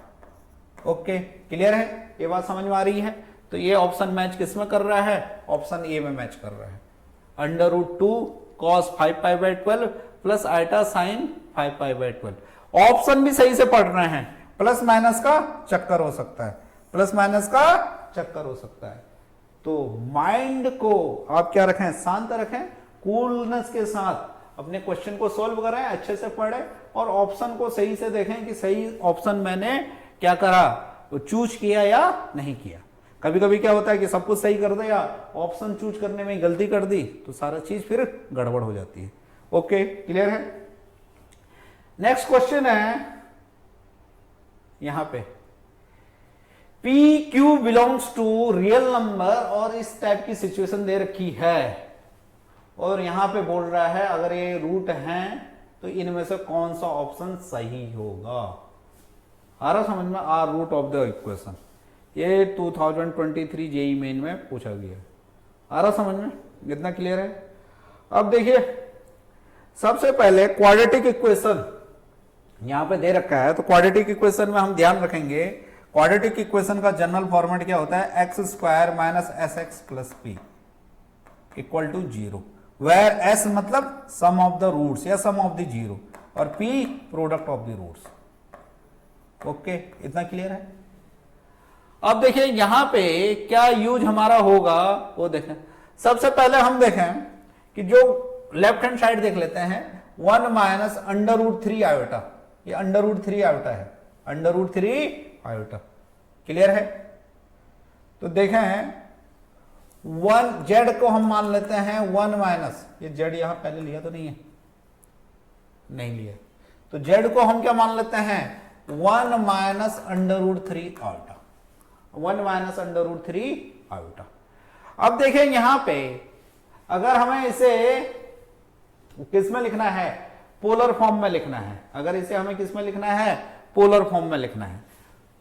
ओके क्लियर है, ये बात समझ में आ रही है। तो ये ऑप्शन मैच किस में कर रहा है, ऑप्शन ए में मैच कर रहा है। √2 cos 5π/12 plus iota sine 5π/12। Option भी सही से पढ़ रहे हैं, प्लस माइनस का चक्कर हो सकता है, प्लस माइनस का चक्कर हो सकता है। तो माइंड को आप क्या रखें, शांत रखें, कूलनेस के साथ अपने क्वेश्चन को सॉल्व करें, अच्छे से पढ़ें और ऑप्शन को सही से देखें कि सही ऑप्शन मैंने क्या करा, चूज किया या नहीं किया। कभी कभी क्या होता है कि सब कुछ सही कर दिया, ऑप्शन चूज करने में गलती कर दी तो सारा चीज फिर गड़बड़ हो जाती है। ओके क्लियर है। नेक्स्ट क्वेश्चन है यहां पे, p q belongs to real number और इस टाइप की सिचुएशन दे रखी है और यहां पे बोल रहा है अगर ये रूट हैं तो इनमें से कौन सा ऑप्शन सही होगा। आ रहा समझ में, are root of the equation, ये 2023 जेई मेन में पूछा गया। आ रहा समझ में, कितना क्लियर है। अब देखिए सबसे पहले क्वाड्रेटिक इक्वेशन यहां पे दे रखा है, तो क्वाड्रेटिक इक्वेशन में हम ध्यान रखेंगे, क्वाड्रेटिक इक्वेशन का जनरल फॉर्मेट क्या होता है, x² - sx + p = 0, where s मतलब सम ऑफ द रूट्स या सम ऑफ द जीरो और p product of the roots. Okay इतना क्लियर है। अब देखिए यहां पे क्या यूज हमारा होगा वो देखें। सबसे पहले हम देखें कि जो लेफ्ट हैंड साइड देख लेते हैं, 1 - √3 आयोटा, ये √3 आयोटा है, √3 आयोटा क्लियर है। तो देखें 1 जेड को हम मान लेते हैं 1 - ये जेड यहां पहले लिया तो नहीं है, नहीं लिया, तो जेड को हम क्या मान लेते हैं 1 - √3 आयोटा, 1 - √3 आयोटा। अब देखें यहां पे अगर हमें इसे किस में लिखना है, पोलर फॉर्म में लिखना है, अगर इसे हमें किस में लिखना है, पोलर फॉर्म में लिखना है,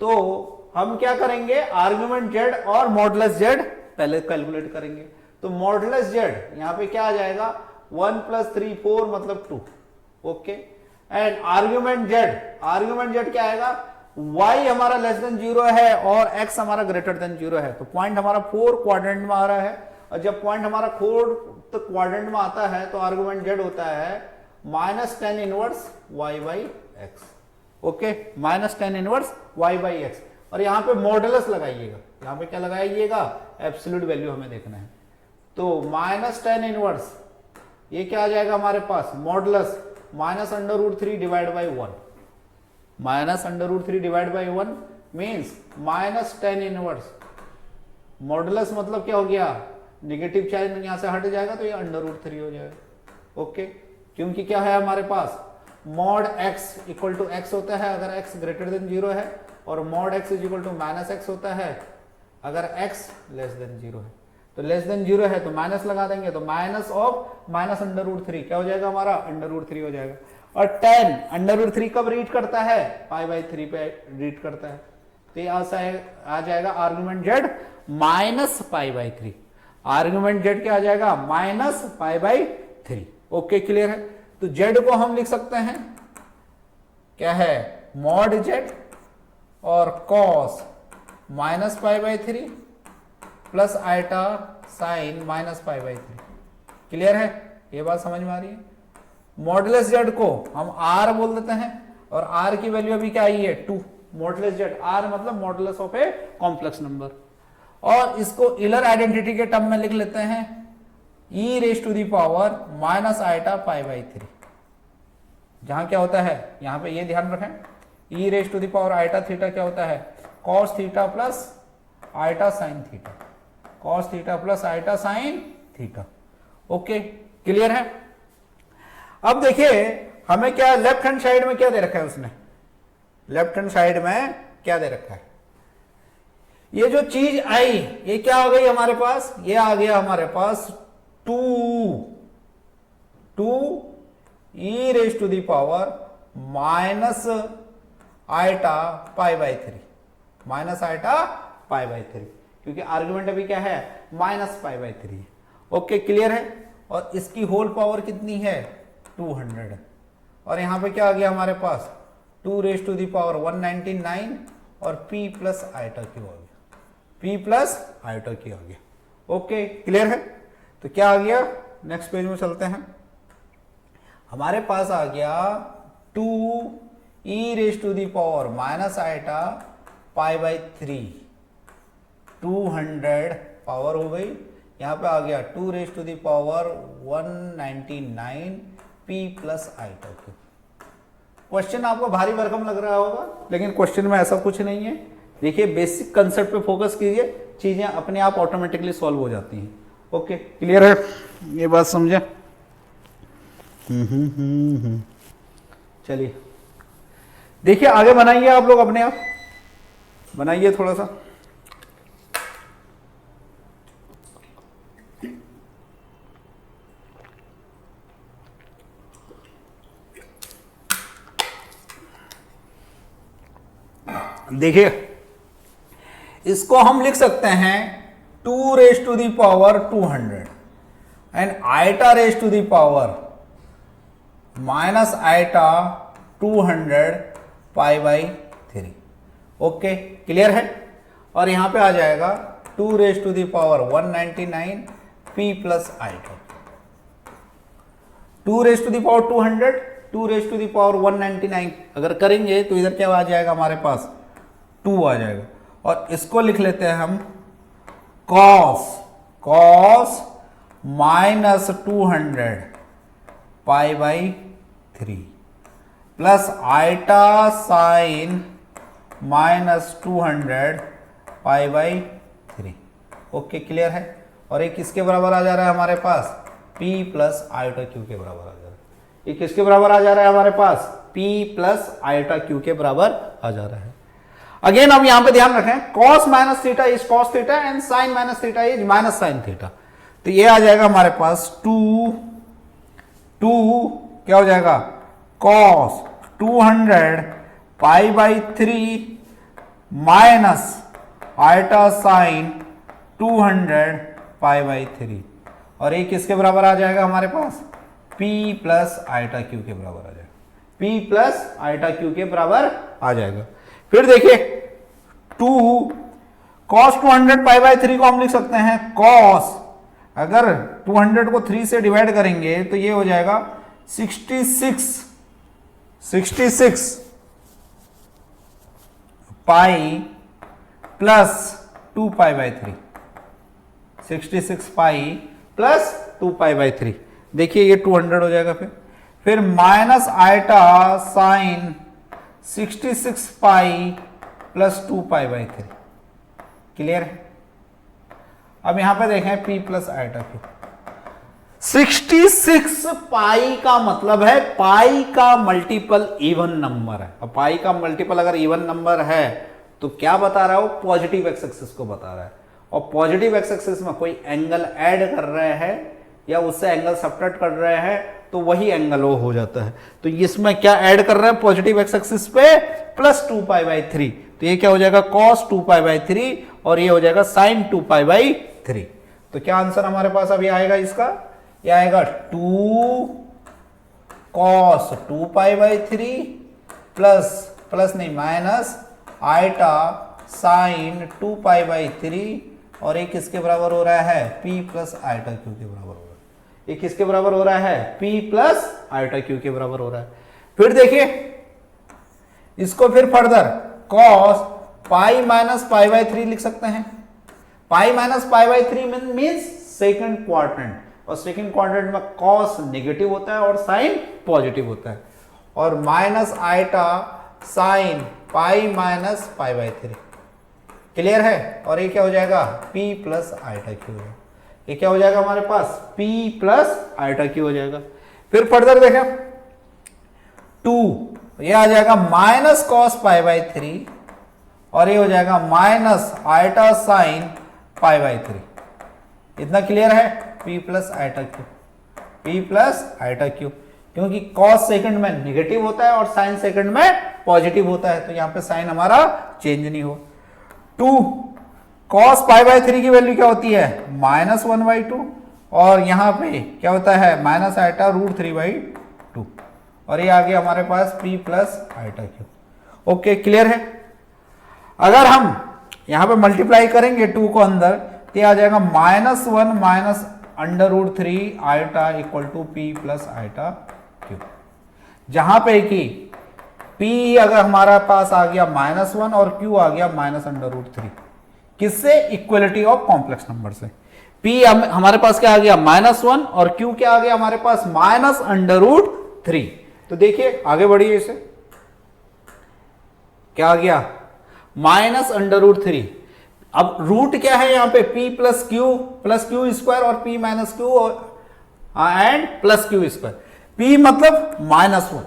तो हम क्या करेंगे, आर्ग्यूमेंट जेड और मॉडुलस जेड पहले कैलकुलेट करेंगे। तो मॉडुलस जेड यहां पे क्या आ जाएगा, 1 + 3 4 मतलब 2। ओके एंड आर्ग्यूमेंट जेड क्या आएगा, y हमारा <0 है और x हमारा <0 है, तो पॉइंट हमारा 4 क्वाड्रेंट में आ रहा है, और जब पॉइंट हमारा 4 क्वाड्रेंट में आता है तो आर्गुमेंट z होता है -tan inverse y/x। Okay -tan inverse y/x, और यहां पे मॉडुलस लगाइएगा, यहां पे क्या लगाइएगा, एब्सोल्यूट वैल्यू हमें देखना है। तो -tan इनवर्स ये क्या आ जाएगा हमारे पास, modulus -√3 / 1, -√3 / 1 means -tan inverse, modulus मतलब क्या हो गया, नेगेटिव चार्ज यहां से हट जाएगा तो ये √3 हो जाएगा। ओके क्योंकि क्या है हमारे पास, mod x = x होता है अगर x <0 है, और mod x = -x होता है अगर x <0 है। तो <0 है तो माइनस लगा देंगे, तो माइनस ऑफ -√3 क्या हो जाएगा हमारा, √3 हो जाएगा। और tan √3 कब रीड करता है, π/3 पे रीड करता है, तो ये आ जाएगा आर्गुमेंट z -π/3, आर्गुमेंट z क्या आ जाएगा, -π/3। ओके क्लियर है। तो z को हम लिख सकते हैं क्या है, mod z और cos -π/3 plus iota sine -π/3। Clear है, ये बात समझ में आ रही है। मॉडुलस z को हम r बोल देते हैं और r की वैल्यू अभी क्या आई है 2, मॉडुलस z, r मतलब modulus of a complex number, और इसको इलर आइडेंटिटी के टर्म में लिख लेते हैं e⁻⁻⁻ π/3। जहां क्या होता है, यहां पे ये ध्यान रखें, e⁻⁻θ क्या होता है, cos theta plus iota sine theta, cos theta plus iota sine theta. Okay clear है। अब देखिए हमें क्या लेफ्ट हैंड साइड में क्या दे रखा है, उसने लेफ्ट हैंड साइड में क्या दे रखा है, ये जो चीज आई ये क्या आ गई हमारे पास, ये आ गया हमारे पास 2 e⁻⁻⁻ आइटा π/3, आइटा π/3, क्योंकि आर्गुमेंट अभी क्या है -π/3। ओके क्लियर है। और इसकी होल पावर कितनी है 200, और यहां पे क्या आ गया हमारे पास 2⁻199 और p प्लस आइटा क्यू आ गया, p प्लस आइटा क्यू आ गया। ओके, क्लियर है। तो क्या आ गया, नेक्स्ट पेज में चलते हैं। हमारे पास आ गया 2e raise to the power minus iota pi by 3, 200 power हो गई। यहां पे आ गया 2 raise to the power 199 p plus iota q. Question आपको भारी भरकम लग रहा होगा, लेकिन क्वेश्चन में ऐसा कुछ नहीं है। देखिए, बेसिक कंसेप्ट पे फोकस कीजिए, चीजें अपने आप ऑटोमेटिकली सॉल्व हो जाती हैं। ओके, क्लियर है, ये बात समझे। चलिए देखिए, आगे बनाइए आप लोग, अपने आप बनाइए थोड़ा सा। देखिए, इसको हम लिख सकते हैं 2 raise to the power 200 and iota raise to the power minus iota 200 pi by 3। Okay, clear है। और यहां पे आ जाएगा 2 raise to the power 199 p plus iota. 2 raise to the power 200, 2 raise to the power 199 अगर करेंगे तो इधर क्या आ जाएगा, हमारे पास 2 आ जाएगा। और इसको लिख लेते हैं हम cos minus 200 pi by 3 plus iota sine minus 200 pi by 3। Okay, clear है। और एक किसके बराबर आ जा रहा है हमारे पास, p प्लस आइटा क्यू के बराबर आ जा रहा है। ये किसके बराबर आ जा रहा है हमारे पास, p प्लस आइटा क्यू के बराबर आ जा रहा है। अगेन अब यहां पे ध्यान रखें, cos minus theta is cos theta and sin minus theta is minus sin theta. तो ये आ जाएगा हमारे पास 2 क्या हो जाएगा, cos 200 pi by 3 minus iota sine 200 pi by 3। और ये किसके बराबर आ जाएगा हमारे पास, p प्लस आइटा क्यू के बराबर आ जाएगा, p प्लस आइटा क्यू के बराबर आ जाएगा। फिर देखिए 2 cos 200 पाई बाई 3 को हम लिख सकते हैं cos, अगर 200 को 3 से डिवाइड करेंगे तो ये हो जाएगा 66 pi plus 2 pi by 3, 66 pi plus 2 pi by 3। देखिए ये 200 हो जाएगा। फिर minus iota sine 66 pi plus 2 pi by 3। Clear है। अब यहां पे देखें p plus iota q, 66 pi का मतलब है पाई का मल्टीपल इवन नंबर है। अब पाई का मल्टीपल अगर इवन नंबर है तो क्या बता रहा है, वो पॉजिटिव एक्स एक्सिस को बता रहा है। और पॉजिटिव एक्स एक्सिस में कोई एंगल ऐड कर रहे हैं या उससे एंगल सब्ट्रैक्ट कर रहे हैं तो वही एंगल वो हो जाता है। तो इसमें क्या ऐड कर रहे हैं पॉजिटिव एक्स एक्सिस पे, प्लस 2 पाई बाई 3। तो ये क्या हो जाएगा, cos 2 पाई बाई 3 और ये हो जाएगा sin 2 पाई बाई 3। तो क्या आंसर हमारे पास अभी आएगा इसका, ये आएगा 2 cos 2 पाई बाई 3 प्लस नहीं minus iota sin 2 pi by 3। और ये किसके बराबर हो रहा है, p प्लस आइटा क्यू के बराबर हो रहा है। ये किसके बराबर हो रहा है, p प्लस आइटा क्यू के बराबर हो रहा है। फिर देखिए इसको फिर further cos pi minus pi by 3 लिख सकते हैं। Pi minus pi by 3 means second quadrant, और सेकंड क्वाड्रेंट में cos नेगेटिव होता है और साइन पॉजिटिव होता है। और minus iota sine pi minus pi by 3। Clear है। और ये क्या हो जाएगा, p प्लस आइटा क्यू है। ये क्या हो जाएगा हमारे पास, p प्लस आइटा क्यू हो जाएगा। फिर फर्दर देखें 2, ये आ जाएगा माइनस कॉस पाई बाई 3 और ये हो जाएगा minus iota sine pi by 3। इतना क्लियर है, p plus iota q, p plus iota q, क्योंकि cos सेकंड में नेगेटिव होता है और साइन सेकंड में पॉजिटिव होता है। तो यहां पे साइन हमारा चेंज नहीं हो। 2 cos पाई बाई 3 की वैल्यू क्या होती है, माइनस 1/2 और यहां पे क्या होता है माइनस आइटा रूट 3/2 और ये आ गया हमारे पास p plus iota q. Okay, clear है। अगर हम यहां पे मल्टीप्लाई करेंगे 2 को अंदर, तो आ जाएगा -1 minus √3 iota equal to P plus iota q. जहां पे कि P अगर हमारा पास आ गया -1 और Q आ गया -√3, किससे? इक्वलिटी ऑफ कॉम्प्लेक्स नंबर से। P हमारे पास क्या आ गया? -1 और Q क्या आ गया हमारे पास? -√3। तो देखिए आगे बढ़िए, इसे क्या आ गया? -√3। अब रूट क्या है यहां पे? P प्लस क्यू स्क्वायर और P minus Q and plus Q square. P मतलब -1,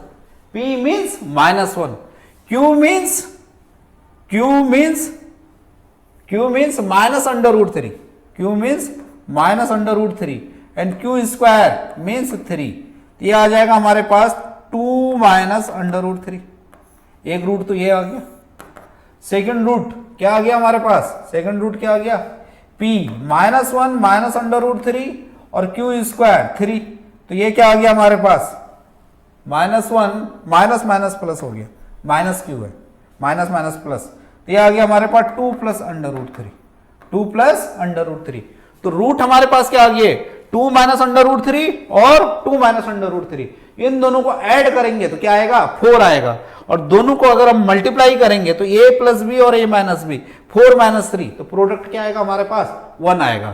P means -1, Q means -√3, Q means -√3 and Q square means 3। तो ये आ जाएगा हमारे पास 2 -√3। एक रूट तो ये आ गया। सेकंड रूट क्या आ गया हमारे पास? सेकंड रूट क्या आ गया? P -1 -√3 और Q स्क्वायर 3। तो ये क्या आ गया हमारे पास? -1 माइनस माइनस प्लस हो गया, माइनस क्यू है, माइनस माइनस प्लस। तो ये आ गया हमारे पास 2 प्लस √3, 2 प्लस √3। तो रूट हमारे पास क्या आ गया? 2 माइनस √3 और 2 माइनस √3। इन दोनों को ऐड करेंगे तो क्या आएगा? 4 आएगा। और दोनों को अगर हम मल्टीप्लाई करेंगे तो a प्लस बी और a माइनस बी, 4 माइनस 3, तो प्रोडक्ट क्या आएगा हमारे पास? 1 आएगा।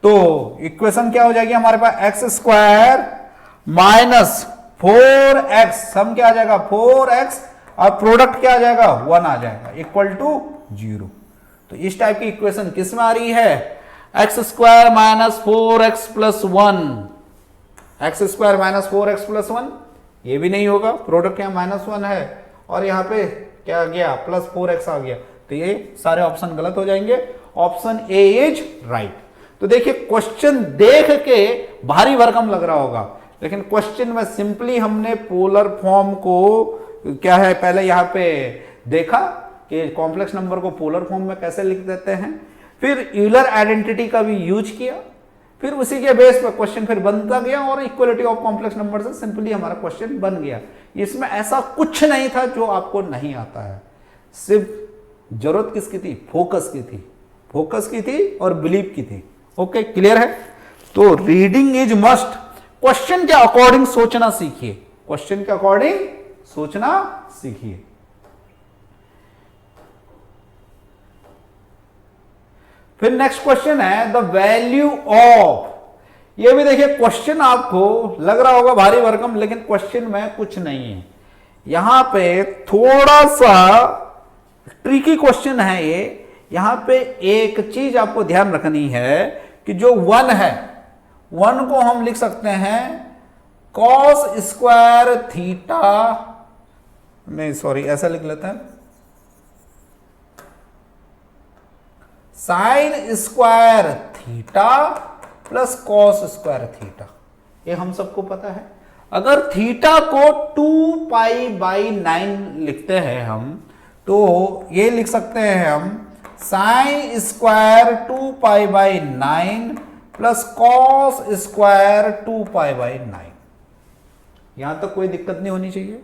तो इक्वेशन क्या हो जाएगी हमारे पास? एक्स स्क्वायर माइनस 4x, सम क्या आ जाएगा? 4x, और प्रोडक्ट क्या आ जाएगा? 1 आ जाएगा, इक्वल टू 0। तो इस टाइप की इक्वेशन किस में आ रही है? X square minus 4x plus 1, x square minus 4x plus 1, ये भी नहीं होगा, प्रोडक्ट यहाँ -1 है और यहाँ पे क्या आ गया? प्लस 4x आ गया। तो ये सारे ऑप्शन गलत हो जाएंगे, ऑप्शन ए इज राइट। तो देखिए क्वेश्चन देख के भारी भरकम लग रहा होगा, लेकिन क्वेश्चन में सिंपली हमने पोलर फॉर्म को क्या है पहले यहाँ पे देखा कि कॉम्प्लेक्स नंबर को पोलर फॉर्म में कैसे लिख देते हैं, फिर यूलर आइडेंटिटी का भी यूज किया, फिर उसी के बेस पर क्वेश्चन फिर बनता गया और इक्वलिटी ऑफ कॉम्प्लेक्स नंबर से सिंपली हमारा क्वेश्चन बन गया। इसमें ऐसा कुछ नहीं था जो आपको नहीं आता है, सिर्फ जरूरत किसकी थी? फोकस की थी, फोकस की थी और बिलीव की थी। ओके, क्लियर है? तो रीडिंग इज मस्ट। क्वेश्चन के अकॉर्डिंग सोचना सीखिए, क्वेश्चन के अकॉर्डिंग सोचना सीखिए। फिर नेक्स्ट क्वेश्चन है द वैल्यू ऑफ। ये भी देखिए क्वेश्चन आपको लग रहा होगा भारी भरकम, लेकिन क्वेश्चन में कुछ नहीं है। यहां पे थोड़ा सा ट्रिकी क्वेश्चन है ये। यहां पे एक चीज आपको ध्यान रखनी है कि जो 1 है, 1 को हम लिख सकते हैं कॉस स्क्वायर थीटा, नहीं सॉरी ऐसा लिख लेते हैं, sign square theta plus cos square theta. ये हम सबको पता है। अगर थीटा को 2π/9 लिखते हैं हम, तो ये लिख सकते हैं हम sine square 2π/9 plus cos square 2π/9। यहां तक कोई दिक्कत नहीं होनी चाहिए।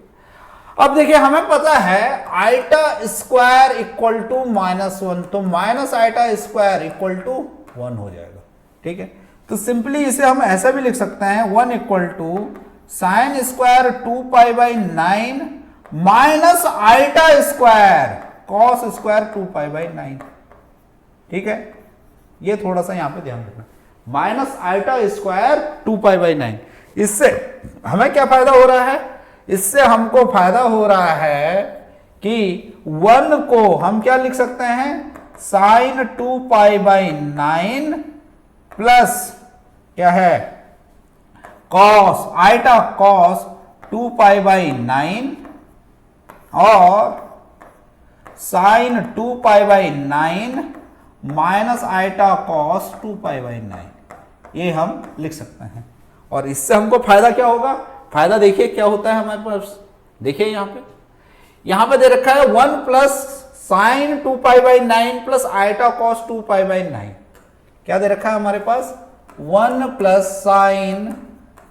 अब देखिए हमें पता है आइटा स्क्वायर इक्वल टू -1, तो minus iota square equal to 1 हो जाएगा। ठीक है, तो सिंपली इसे हम ऐसा भी लिख सकते हैं 1 equal to sine square 2π/9 minus iota square cos square 2π/9। ठीक है, ये थोड़ा सा यहां पे ध्यान रखना, माइनस आइटा स्क्वायर 2π/9। इससे हमें क्या फायदा हो रहा है? इससे हमको फायदा हो रहा है कि 1 को हम क्या लिख सकते हैं? साइन 2π/9 प्लस क्या है? कॉस आइटा कॉस 2π/9 और साइन 2π/9 माइनस आइटा कॉस 2π/9, ये हम लिख सकते हैं। और इससे हमको फायदा क्या होगा? फायदा देखिए क्या होता है हमारे पास, देखिए यहां पे दे रखा है 1 plus sine 2π/9 plus iota cos 2π/9। क्या दे रखा है हमारे पास? 1 plus sine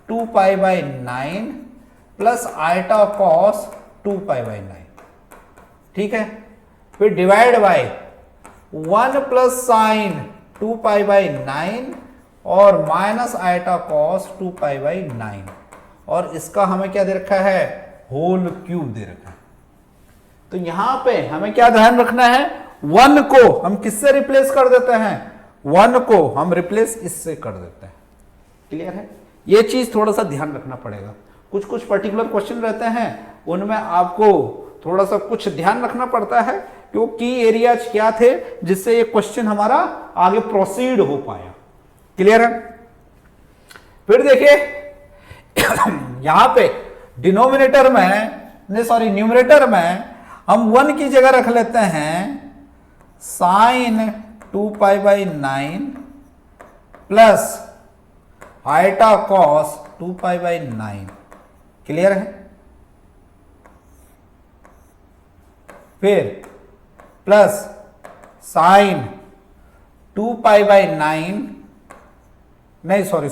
2π/9 plus iota cos 2π/9। ठीक है, फिर divide by 1 plus sine 2 pi by 9 और minus iota cos 2 pi by 9, और इसका हमें क्या दे रखा है, होल क्यूब दे रखा है। तो यहां पे हमें क्या ध्यान रखना है, 1 को हम किससे रिप्लेस कर देते हैं, 1 को हम रिप्लेस इससे कर देते हैं। क्लियर है, ये चीज थोड़ा सा ध्यान रखना पड़ेगा। कुछ कुछ पर्टिकुलर क्वेश्चन रहते हैं उनमें आपको थोड़ा सा कुछ ध्यान रखना पड़ता है, क्योंकि एरियाज क्या थे जिससे ये क्वेश्चन हमारा आगे प्रोसीड हो पाया। क्लियर है। फिर देखिए यहां पे डिनोमिनेटर में सॉरी न्यूमरेटर में हम 1 की जगह रख लेते हैं sine 2 pi by 9 plus iota cos 2 pi by 9। Clear है। फिर प्लस साइन 2 पाई बाई 9, नहीं सॉरी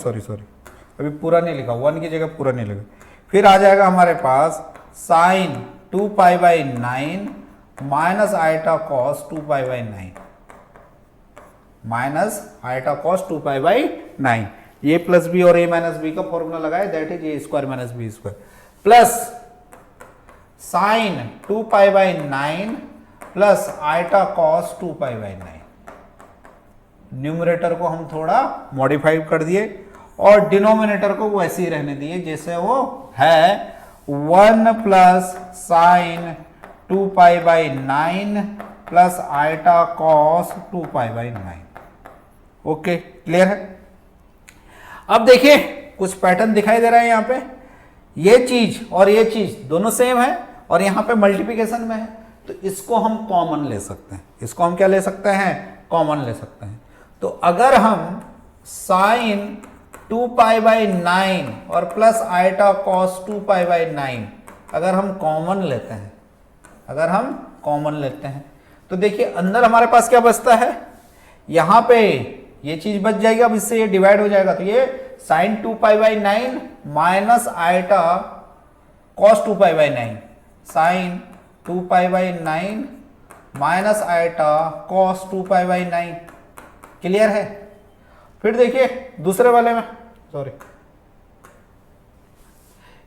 अभी पूरा नहीं लिखा, 1 की जगह पूरा नहीं लिखा। फिर आ जाएगा हमारे पास sine 2 pi by 9 minus iota cos 2 pi by 9, minus iota cos 2 pi by 9। A plus B और ए माइनस बी का फॉर्मूला लगाए, that is a square minus B square, plus sine 2 pi by 9 plus iota cos 2 pi by 9। Numerator को हम थोड़ा modify कर दिए और denominator को वैसे ही रहने दिए जैसे वो है, 1 plus sine 2 pi by 9 plus iota cos 2 pi by 9। Okay, clear है। अब देखिए कुछ पैटर्न दिखाई दे रहा है यहां पे, ये चीज और ये चीज दोनों सेम है और यहां पे मल्टीप्लिकेशन में है, तो इसको हम कॉमन ले सकते हैं। इसको हम क्या ले सकते हैं, कॉमन ले सकते हैं। तो अगर हम साइन 2 पाई बाई 9 और plus iota cos 2 pi by 9 अगर हम कॉमन लेते हैं, अगर हम कॉमन लेते हैं तो देखिए अंदर हमारे पास क्या बचता है, यहां पे ये चीज बच जाएगी। अब इससे ये डिवाइड हो जाएगा, तो ये sine 2 pi by 9 minus iota cos 2 pi by 9, sine 2 pi by 9 minus iota cos 2 pi by 9। Clear है। फिर देखिए दूसरे वाले में, सॉरी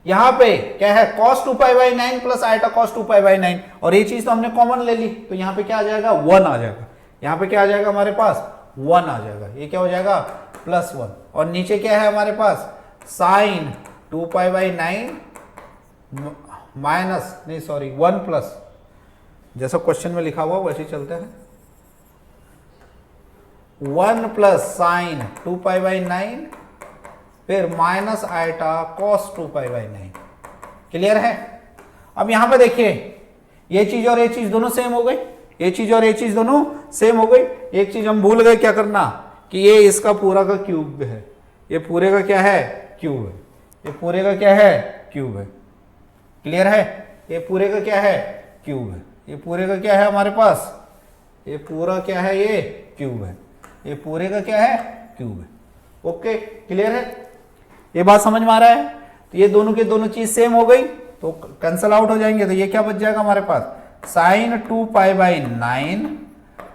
यहां पे क्या है, cos 2 pi by 9 plus iota cos 2 pi by 9, और ये चीज तो हमने कॉमन ले ली, तो यहां पे क्या आ जाएगा, 1 आ जाएगा। यहां पे क्या आ जाएगा हमारे पास, 1 आ जाएगा। ये क्या हो जाएगा, प्लस 1, और नीचे क्या है हमारे पास, साइन 2 पाई बाई 9 माइनस नहीं सॉरी 1 प्लस, जैसा क्वेश्चन में लिखा हुआ वैसे चलते हैं, 1 प्लस साइन 2 पाई बाई 9 फिर minus iota cos 2 pi by 9। Clear है। अब यहां पे देखिए ये चीज और ये चीज दोनों सेम हो गई, ये चीज और ये चीज दोनों सेम हो गई। एक चीज हम भूल गए क्या करना, कि ये इसका पूरा का क्यूब है, ये पूरे का क्या है, क्यूब है, ये पूरे का क्या है, क्यूब है। क्लियर है। ये पूरे का क्या है, क्यूब है, ये पूरे का क्या है हमारे पास, ये पूरा क्या है, ये क्यूब है, ये पूरे का क्या है, क्यूब है। ओके, क्लियर है। ये बात समझ में आ रहा है। तो ये दोनों के दोनों चीज सेम हो गई तो कैंसल आउट हो जाएंगे, तो ये क्या बच जाएगा हमारे पास, sine 2 pi by 9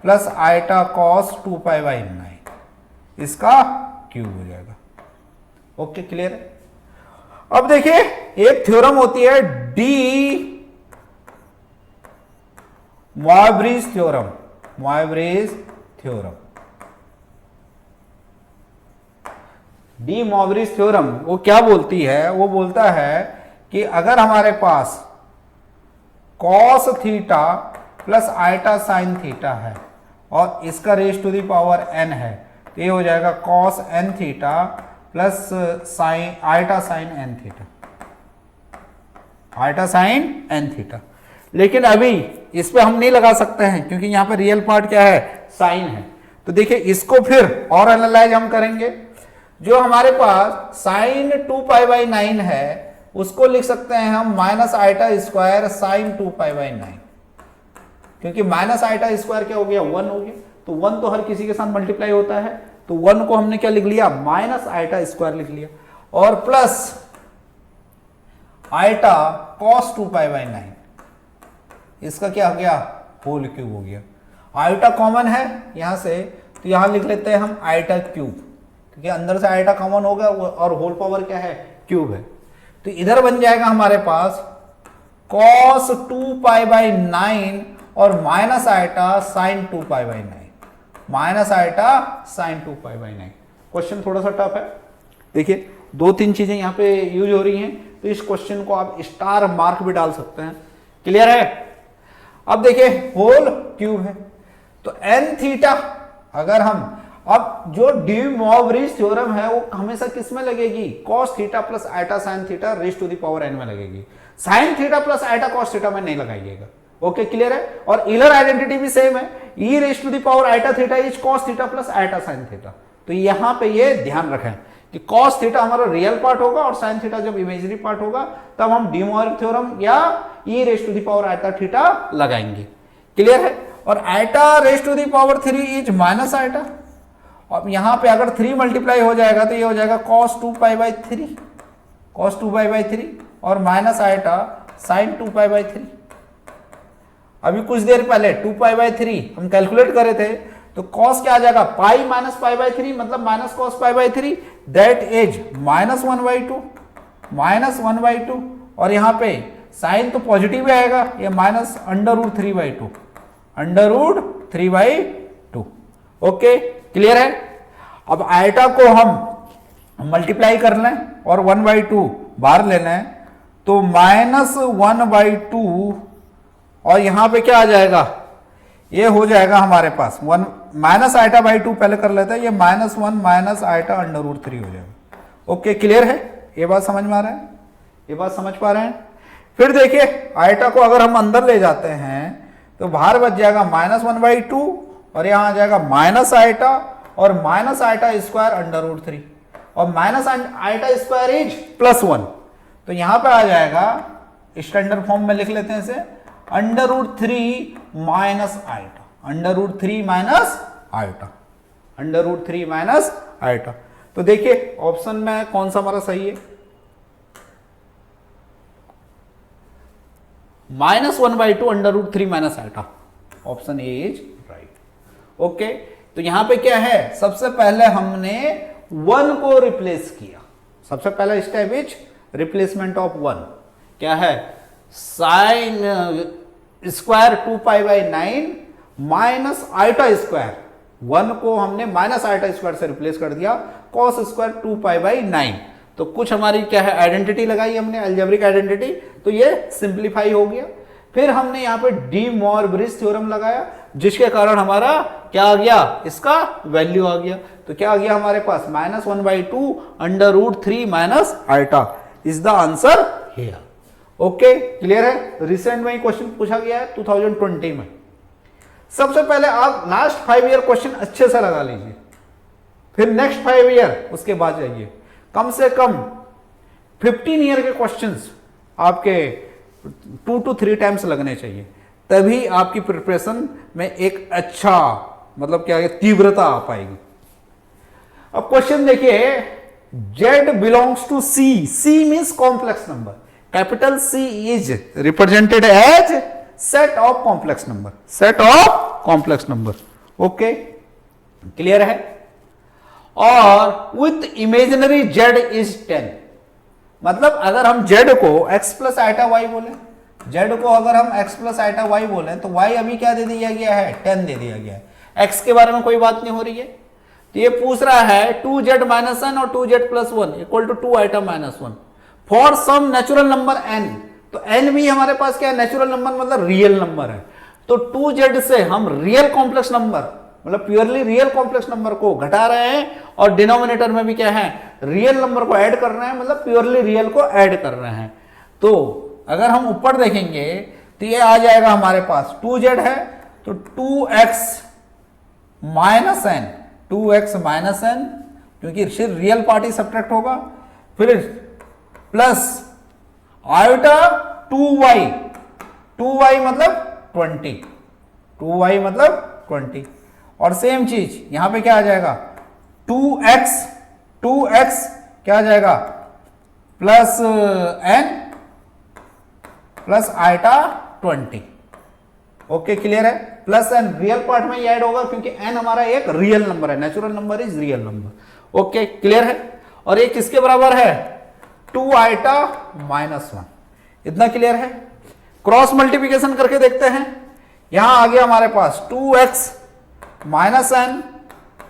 plus iota cos 2 pi by 9, इसका क्यूब हो जाएगा। ओके, क्लियर है। अब देखिए एक थ्योरम होती है de Moivre theorem, Moivre theorem, de Moivre theorem वो क्या बोलती है, वो बोलता है कि अगर हमारे पास cos theta plus iota sine theta है और इसका raise to the power n है, तो ये हो जाएगा cos n theta plus sine iota sine n theta, iota sine n theta. लेकिन अभी इस पे हम नहीं लगा सकते हैं क्योंकि यहां पे रियल पार्ट क्या है, साइन है। तो देखिए इसको फिर और एनालाइज हम करेंगे। जो हमारे पास साइन 2 पाई बाई 9 है उसको लिख सकते हैं हम minus iota square sine 2 pi by 9, क्योंकि माइनस आइटा स्क्वायर क्या हो गया, 1 हो गया। तो 1 तो हर किसी के साथ मल्टीप्लाई होता है, तो 1 को हमने क्या लिख लिया, माइनस आइटा स्क्वायर लिख लिया, और plus iota cos 2 pi by 9, इसका क्या हो गया, होल क्यूब हो गया। आयोटा कॉमन है यहां से, तो यहां लिख लेते हैं हम आयोटा क्यूब, क्योंकि अंदर से आयोटा कॉमन होगा और होल पावर क्या है, क्यूब है। तो इधर बन जाएगा हमारे पास cos 2π/9 और minus iota sin 2π/9, minus iota sin 2π/9। Question थोड़ा सा टफ है, देखिए 2-3 चीजें यहाँ पे यूज हो रही हैं, तो इस क्वेश्चन को आप स्टार मार्क भी डाल सकते हैं। क्लियर है? अब देखिए होल क्यूब है, तो n थीटा, अगर हम अब जो डी मॉर्गन थ्योरम है वो हमेशा किस में लगेगी, cos theta plus iota sine theta raise to the power n में लगेगी, sine theta plus iota cos theta में नहीं लगाइएगा। ओके क्लियर है? और ईलर आइडेंटिटी भी सेम है, e raise to the power iota theta is cos theta plus iota sine theta. तो यहां पे ये ध्यान रखें कि cos थीटा हमारा रियल पार्ट होगा और साइन थीटा जब इमेजिनरी पार्ट होगा तब हम डी मॉर्गन थ्योरम या e raise to the power iota theta लगाएंगे। क्लियर है? और iota raise to the power 3 is minus iota, अब यहां पे अगर 3 मल्टीप्लाई हो जाएगा तो ये हो जाएगा cos 2π/3, cos 2π/3 और माइनस आइटा sin 2π/3। अभी कुछ देर पहले 2π/3 हम कैलकुलेट करे थे, तो cos क्या आ जाएगा, पाई माइनस π/3 मतलब माइनस cos π/3, दैट इज -1/2, -1/2। और यहां पे साइन तो पॉजिटिव आएगा, ये -√3/2, √3/2। ओके क्लियर है? अब आइटा को हम मल्टीप्लाई कर लें और 1/2 बाहर ले लें, तो -1/2 और यहां पे क्या आ जाएगा, ये हो जाएगा हमारे पास माइनस आइटा बाई 2 पहले कर लेते हैं, ये -1 माइनस आइटा √3 हो जाएगा। ओके क्लियर है? ये बात समझ में आ रहा है? ये बात समझ पा रहे हैं? फिर देखिए आइटा को अगर हम अंदर ले जाते हैं तो बाहर बच जाएगा -1/2 और यहां आ जाएगा माइनस आइटा और माइनस आइटा स्क्वायर √3 और माइनस आइटा स्क्वायर इज +1। तो यहां पे आ जाएगा, स्टैंडर्ड फॉर्म में लिख लेते हैं इसे, √3 minus iota, √3 minus iota, √3 minus iota. तो देखिए ऑप्शन में कौन सा हमारा सही है, -1/2 √3 minus iota, option A is right. Okay, तो यहां पे क्या है, सबसे पहले हमने 1 को रिप्लेस किया, सबसे पहला स्टेप इज रिप्लेसमेंट ऑफ 1। क्या है, sine square 2π/9 minus iota square, 1 को हमने माइनस आइटा स्क्वायर से रिप्लेस कर दिया, cos स्क्वायर 2π/9। तो कुछ हमारी क्या है, आइडेंटिटी लगाई हमने, अलजेब्रिक आइडेंटिटी, तो ये सिंप्लीफाई हो गया। फिर हमने यहाँ पे डी मॉर्गन थ्योरम लगाया, जिसके कारण हमारा क्या आ गया, इसका वैल्यू आ गया। तो क्या आ गया हमारे पास, -1/2 √3 minus iota is the answer here. Okay clear है? रिसेंट में ही क्वेश्चन पूछा गया है 2020 में। सबसे पहले आप लास्ट 5 ईयर क्वेश्चन अच्छे से लगा लीजिए, फिर नेक्स्ट 5 ईयर उसके बाद जाइए। कम से कम 15 ईयर के क्वेश्चंस आपके 2 to 3 टाइम्स लगने चाहिए, तभी आपकी प्रिपरेशन में एक अच्छा मतलब क्या है, तीव्रता आ पाएगी। अब क्वेश्चन देखिए, Z belongs to C, C means complex number, capital C is represented as set of complex number, set of complex number. Okay clear है? और विथ इमेजिनरी Z इज 10, मतलब अगर हम Z को x प्लस आइटा y बोले, Z को अगर हम x प्लस आइटा y बोले, तो y अभी क्या दे दिया गया है, 10 दे दिया गया है, x के बारे में कोई बात नहीं हो रही है। तो ये पूछ रहा है 2z माइनस n और 2z plus 1 equal to 2 iota minus 1 for some natural number n। तो n भी हमारे पास क्या है, नेचुरल नंबर मतलब रियल नंबर है। तो 2z से हम रियल कॉम्प्लेक्स नंबर मतलब प्योरली रियल कॉम्प्लेक्स नंबर को घटा रहे हैं और डिनोमिनेटर में भी क्या है, रियल नंबर को ऐड कर रहे हैं, मतलब प्योरली रियल को ऐड कर रहे हैं। तो अगर हम ऊपर देखेंगे तो ये आ जाएगा हमारे पास 2z है, तो 2x minus n, 2x minus n, क्योंकि सिर्फ रियल पार्टी सब्ट्रैक्ट होगा, फिर प्लस आयोटा 2y, 2y मतलब 20, 2y मतलब 20, और सेम चीज यहां पे क्या आ जाएगा, 2x क्या आ जाएगा, plus n plus iota 20। Okay clear है, प्लस एन रियल पार्ट में ये ऐड होगा क्योंकि एन हमारा एक रियल नंबर है, natural number is real number. Okay clear है, और ये किसके बराबर है, 2 आइटा माइनस 1, इतना क्लियर है। क्रॉस मल्टीप्लिकेशन करके देखते हैं, यहां आ गया हमारे पास 2x minus n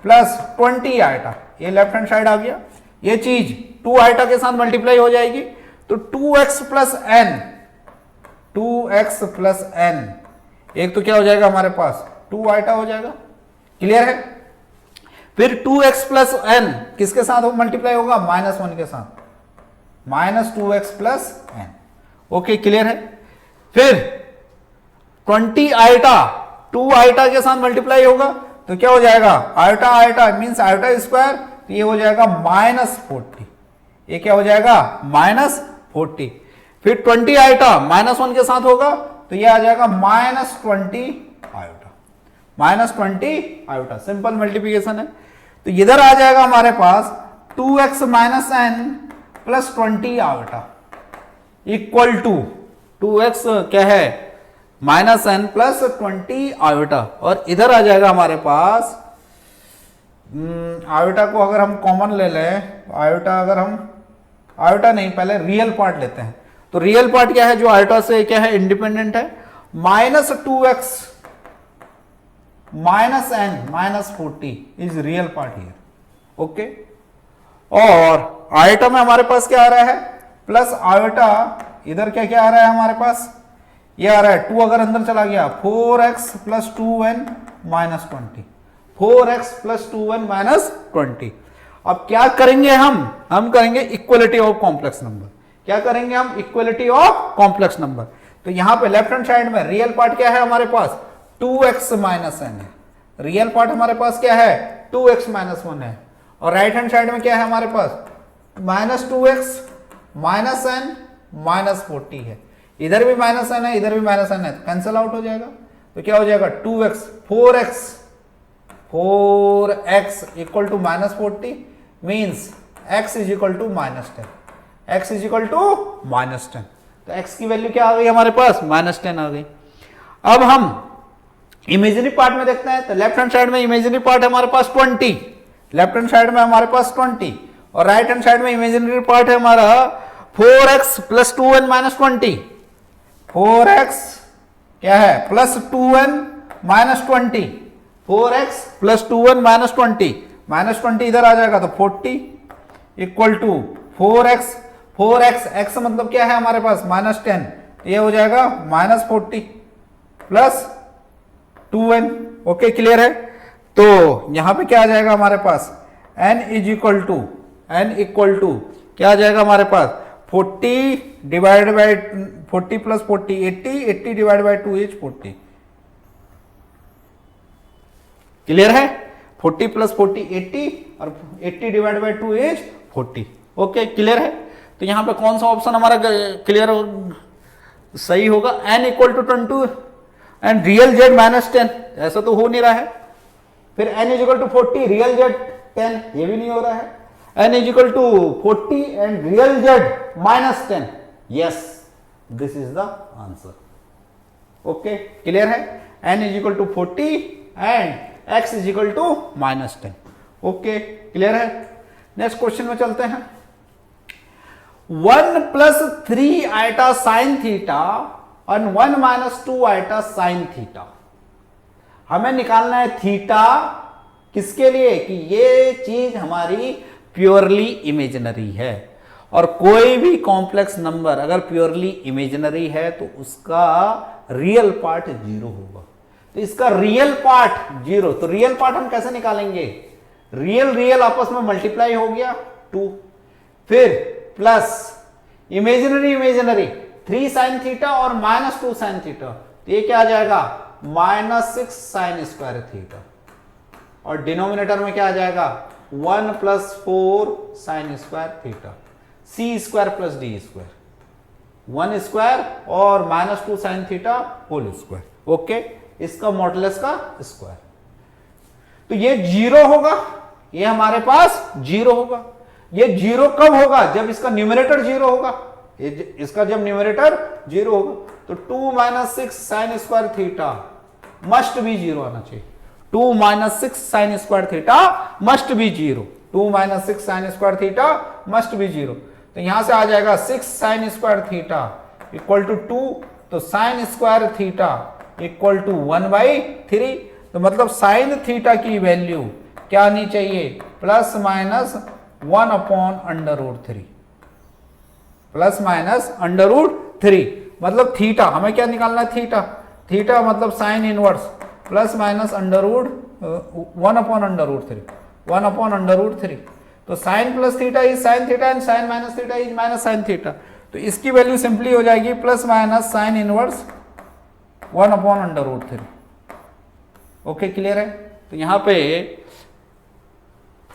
plus 20 iota, ये लेफ्ट हैंड साइड आ गया, ये चीज 2 आइटा के साथ मल्टीप्लाई हो जाएगी, तो 2x plus N, 2x plus N, एक तो क्या हो जाएगा हमारे पास 2 आइटा हो जाएगा, क्लियर है। फिर 2x प्लस एन किसके साथ हो मल्टीप्लाई होगा, माइनस 1 के साथ, minus 2x plus n, okay clear है। फिर 20 आइटा 2 आइटा के साथ मल्टीप्लाई होगा तो क्या हो जाएगा, iota iota means iota square, तो ये हो जाएगा माइनस 40, ये क्या हो जाएगा माइनस 40। फिर 20 आइटा माइनस 1 के साथ होगा तो ये आ जाएगा minus 20 iota, minus 20 iota, simple multiplication है। तो इधर आ जाएगा हमारे पास 2x minus n plus 20 iota equal to 2x क्या है माइनस एन प्लस 20 आयोटा, और इधर आ जाएगा हमारे पास आयोटा को अगर हम कॉमन ले लें, आयोटा अगर हम आयोटा नहीं पहले रियल पार्ट लेते हैं, तो रियल पार्ट क्या है जो आयोटा से क्या है इंडिपेंडेंट है, minus 2x minus n minus 40 is real part here, okay. और आयोटा में हमारे पास क्या आ रहा है, प्लस आयोटा, इधर क्या क्या आ रहा है हमारे पास, ये आ रहा है 2 अगर अंदर चला गया 4x plus 2n minus 20, 4x plus 2n minus 20। अब क्या करेंगे हम करेंगे इक्वलिटी ऑफ कॉम्प्लेक्स नंबर, क्या करेंगे हम, इक्वलिटी ऑफ कॉम्प्लेक्स नंबर। तो यहां पे लेफ्ट हैंड साइड में रियल पार्ट क्या है हमारे पास 2x माइनस एन है, रियल पार्ट हमारे पास क्या है 2x माइनस 1 है, और राइट हैंड साइड में क्या है हमारे पास minus 2x minus n minus 40 है, इधर भी माइनस एन है इधर भी माइनस एन है, कैंसिल आउट हो जाएगा, तो क्या हो जाएगा 2x 4x equal to minus 40 means x is equal to minus 10, x is equal to minus 10, तो x की वैल्यू क्या आ गई हमारे पास माइनस 10 आ गई। अब हम इमेजिनरी पार्ट में देखते हैं, तो लेफ्ट हैंड साइड में इमेजिनरी पार्ट है हमारे पास 20, लेफ्ट हैंड साइड में हमारे पास 20, और राइट हैंड साइड में इमेजिनरी पार्ट है हमारा 4x plus 2n minus 20, 4x क्या है plus 2n minus 20, 4x plus 2n minus 20, minus 20 इधर आ जाएगा तो 40 इक्वल टू 4x x मतलब क्या है हमारे पास माइनस 10, ये हो जाएगा minus 40 plus 2n, okay clear है। तो यहां पे क्या आ जाएगा हमारे पास n इक्वल टू क्या आ जाएगा हमारे पास 40 divide by 40 plus 40 80 divide by 2 is 40, clear है, 40 प्लस 40 80 और 80 divide by 2 is 40, okay clear है। तो यहां पे कौन सा ऑप्शन हमारा क्लियर सही होगा, n equal to 22 and real z minus 10, ऐसा तो हो नहीं रहा है। फिर n is equal to 40 real z 10, ये भी नहीं हो रहा है। n is equal to 40 and real z minus 10, yes this is the answer, okay clear है। n is equal to 40 and x is equal to minus 10, okay clear है। Next question में चलते हैं। 1 प्लस 3 आइटा साइन थीटा और 1 minus 2 iota sine theta, हमें निकालना है theta किसके लिए, कि ये चीज हमारी प्योरली इमेजिनरी है, और कोई भी कॉम्प्लेक्स नंबर अगर प्योरली इमेजिनरी है तो उसका रियल पार्ट 0 होगा, तो इसका रियल पार्ट 0, तो रियल पार्ट हम कैसे निकालेंगे, रियल आपस में मल्टीप्लाई हो गया 2, फिर प्लस इमेजिनरी 3 साइन थीटा और माइनस 2 साइन थीटा, तो ये क्या आ जाएगा माइनस 6 साइन स्क्वायर थीटा, और डिनोमिनेटर में क्या आ जाएगा 1 plus 4 sine square theta, C square plus D square, 1 square और minus 2 sine theta whole square, okay, इसका मॉडुलस का स्क्वायर। तो ये 0 होगा, ये हमारे पास 0 होगा। ये 0 कब होगा, जब इसका न्यूमरेटर 0 होगा, इसका जब न्यूमरेटर 0 होगा, तो 2 minus 6 sine square theta must be 0 आना चाहिए। 2 minus 6 sine square theta must be 0। 2 minus 6 sine square theta must be 0। तो यहां से आ जाएगा 6 sine square theta equal to 2, तो sine square theta equal to 1/3। तो मतलब साइन थीटा की वैल्यू क्या आनी चाहिए, प्लस माइनस 1/√3, प्लस माइनस √3। मतलब थीटा हमें क्या निकालना है, थीटा, थीटा मतलब साइन इनवर्स प्लस माइनस √1/√3, 1/√3। तो sine plus theta is sine theta and sine minus theta is minus sine theta. तो इसकी वैल्यू सिंपली हो जाएगी plus minus sine inverse 1/√3। Okay, clear है। तो यहां पे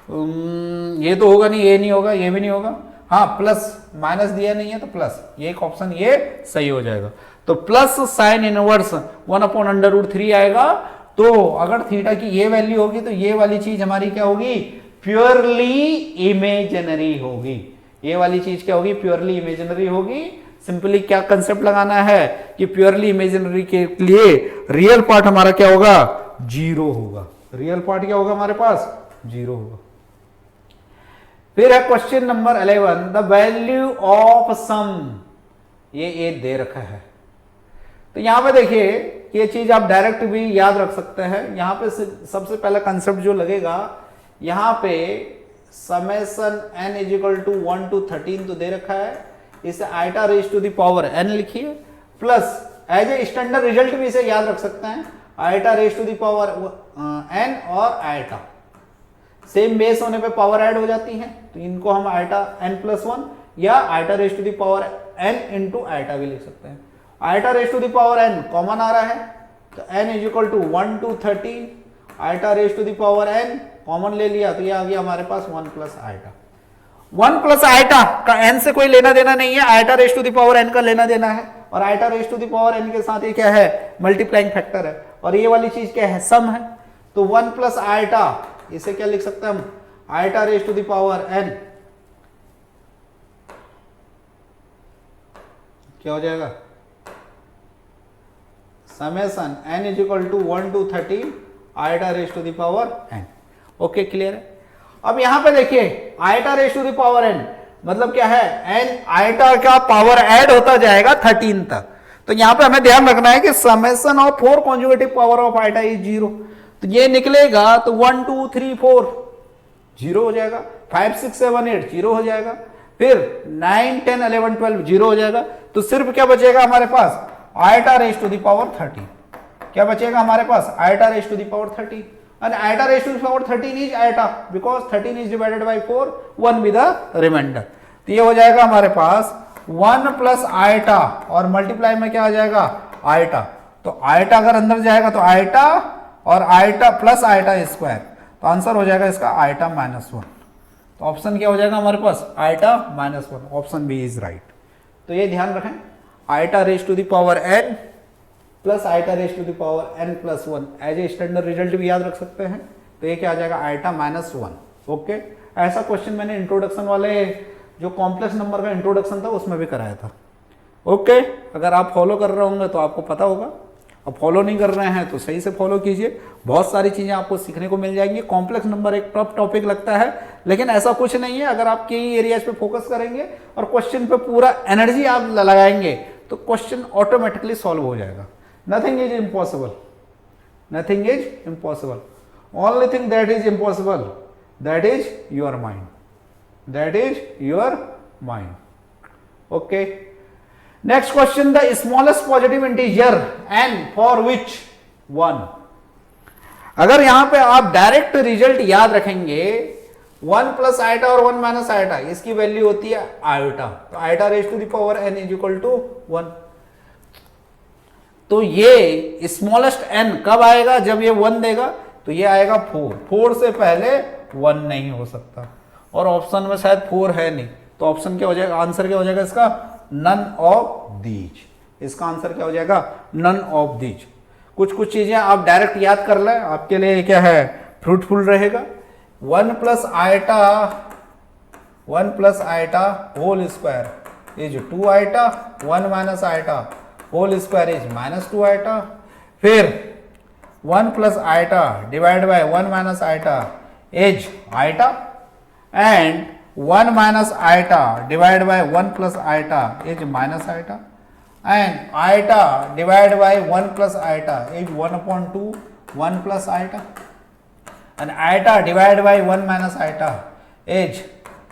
ये तो होगा नहीं, ये नहीं होगा, ये भी नहीं होगा, हाँ प्लस माइनस दिया नहीं है तो प्लस, ये एक ऑप्शन ये सही हो जाएगा। तो प्लस साइन इनवर्स 1/√3 आएगा। तो अगर थीटा की ये वैल्यू होगी तो ये वाली चीज हमारी क्या होगी, प्योरली इमेजिनरी होगी। ये वाली चीज क्या होगी, प्योरली इमेजिनरी होगी। सिंपली क्या कंसेप्ट लगाना है कि प्योरली इमेजिनरी के लिए रियल पार्ट हमारा क्या होगा, 0 होगा। रियल पार्ट क्या होगा हमारे पास, 0 होगा। फिर है question number 11, the value of sum. ये दे रखा है, तो यहां पे देखिए ये चीज आप डायरेक्ट भी याद रख सकते हैं। यहां पे सबसे पहला कंसेप्ट जो लगेगा, यहां पे summation n equal to 1 to 13 तो दे रखा है, इसे iota raise to the power n लिखिए, plus as a standard result भी इसे याद रख सकते हैं, iota raise to the power n और आइटा सेम बेस होने पे पावर ऐड हो जाती है, तो इनको हम आइटा n+1 या iota raise to the power n into iota भी लिख सकते हैं। Iota raise to the power n common आ रहा है, तो n equal to 1 to 13, iota raise to the power n common ले लिया, तो ये आ गया हमारे पास 1 प्लस आइटा। 1 प्लस आइटा का n से कोई लेना देना नहीं है, iota raise to the power n का लेना देना है, और iota raise to the power n के साथ ये क्या है, मल्टीप्लाइंग फैक्टर है, और ये वाली चीज क्या है, सम है। तो 1 प्लस आइटा, इसे क्या लिख सकते हैं हम, iota raise to the power n, क्या हो जाएगा, summation n is equal to 1 to 13 iota raise to the power n। Okay, clear है। अब यहां पे देखिए iota raise to the power n मतलब क्या है, n आइटा का पावर ऐड होता जाएगा 13 तक। तो यहां पे हमें ध्यान रखना है कि summation of 4 consecutive power of iota is 0। तो ये निकलेगा तो 1 2 3 4 0 हो जाएगा, 5 6 7 8 0 हो जाएगा, फिर 9 10 11 12 0 हो जाएगा। तो सिर्फ क्या बचेगा हमारे पास, iota raise to the power 30। क्या बचेगा हमारे पास, iota raise to the power 30, and iota raised to the power 13 is iota because 13 is divided by 4, 1 with the remainder। तो ये हो जाएगा हमारे पास 1 प्लस आइटा और मल्टीप्लाई में क्या आ जाएगा, आइटा। तो आइटा अगर अंदर जाएगा तो आइटा और आइटा प्लस आइटा स्क्वायर, तो आंसर हो जाएगा इसका आइटा -1। तो ऑप्शन क्या हो जाएगा हमारे पास, iota -1, option B is right. तो ये ध्यान रखें, iota raise to the power n plus iota raise to the power n+1 as a standard result भी याद रख सकते हैं। तो ये क्या आ जाएगा, आइटा -1। ओके, ऐसा क्वेश्चन मैंने इंट्रोडक्शन वाले जो कॉम्प्लेक्स नंबर का इंट्रोडक्शन था उसमें भी कराया था। ओके, अगर आप फॉलो कर रहे होंगे तो आपको पता होगा, अब फॉलो नहीं कर रहे हैं तो सही से फॉलो कीजिए, बहुत सारी चीज़ें आपको सीखने को मिल जाएंगी। कॉम्प्लेक्स नंबर एक टफ टॉपिक लगता है, लेकिन ऐसा कुछ नहीं है। अगर आप कई एरियाज पे फोकस करेंगे और क्वेश्चन पे पूरा एनर्जी आप लगाएंगे तो क्वेश्चन ऑटोमेटिकली सॉल्व हो जाएगा। Nothing is impossible. Nothing is impossible. Only thing that is impossible, that is your mind. That is your mind. Okay. Next question, the smallest positive integer n for which 1। अगर यहां पे आप direct result याद रखेंगे, 1 plus iota और 1 minus iota, इसकी value होती है आइटा। तो iota raise to the power n is equal to 1। तो ये स्मॉलेस्ट n कब आएगा, जब ये 1 देगा, तो ये आएगा 4। 4 से पहले 1 नहीं हो सकता, और ऑप्शन में शायद 4 है नहीं, तो ऑप्शन क्या हो जाएगा, आंसर क्या हो जाएगा इसका, नन ऑफ दीज। इसका आंसर क्या हो जाएगा, नन ऑफ दीज। कुछ चीजें आप डायरेक्ट याद कर लें, आपके लिए क्या है, फ्रूटफुल रहेगा। 1 plus iota whole square is 2 iota, 1 minus iota whole square is minus 2 iota, फिर 1 plus iota divide by 1 minus iota is iota, and 1 minus iota divide by 1 plus iota is minus iota, and iota divide by 1 plus iota is 1/2 1 plus iota, and iota divide by 1 minus iota is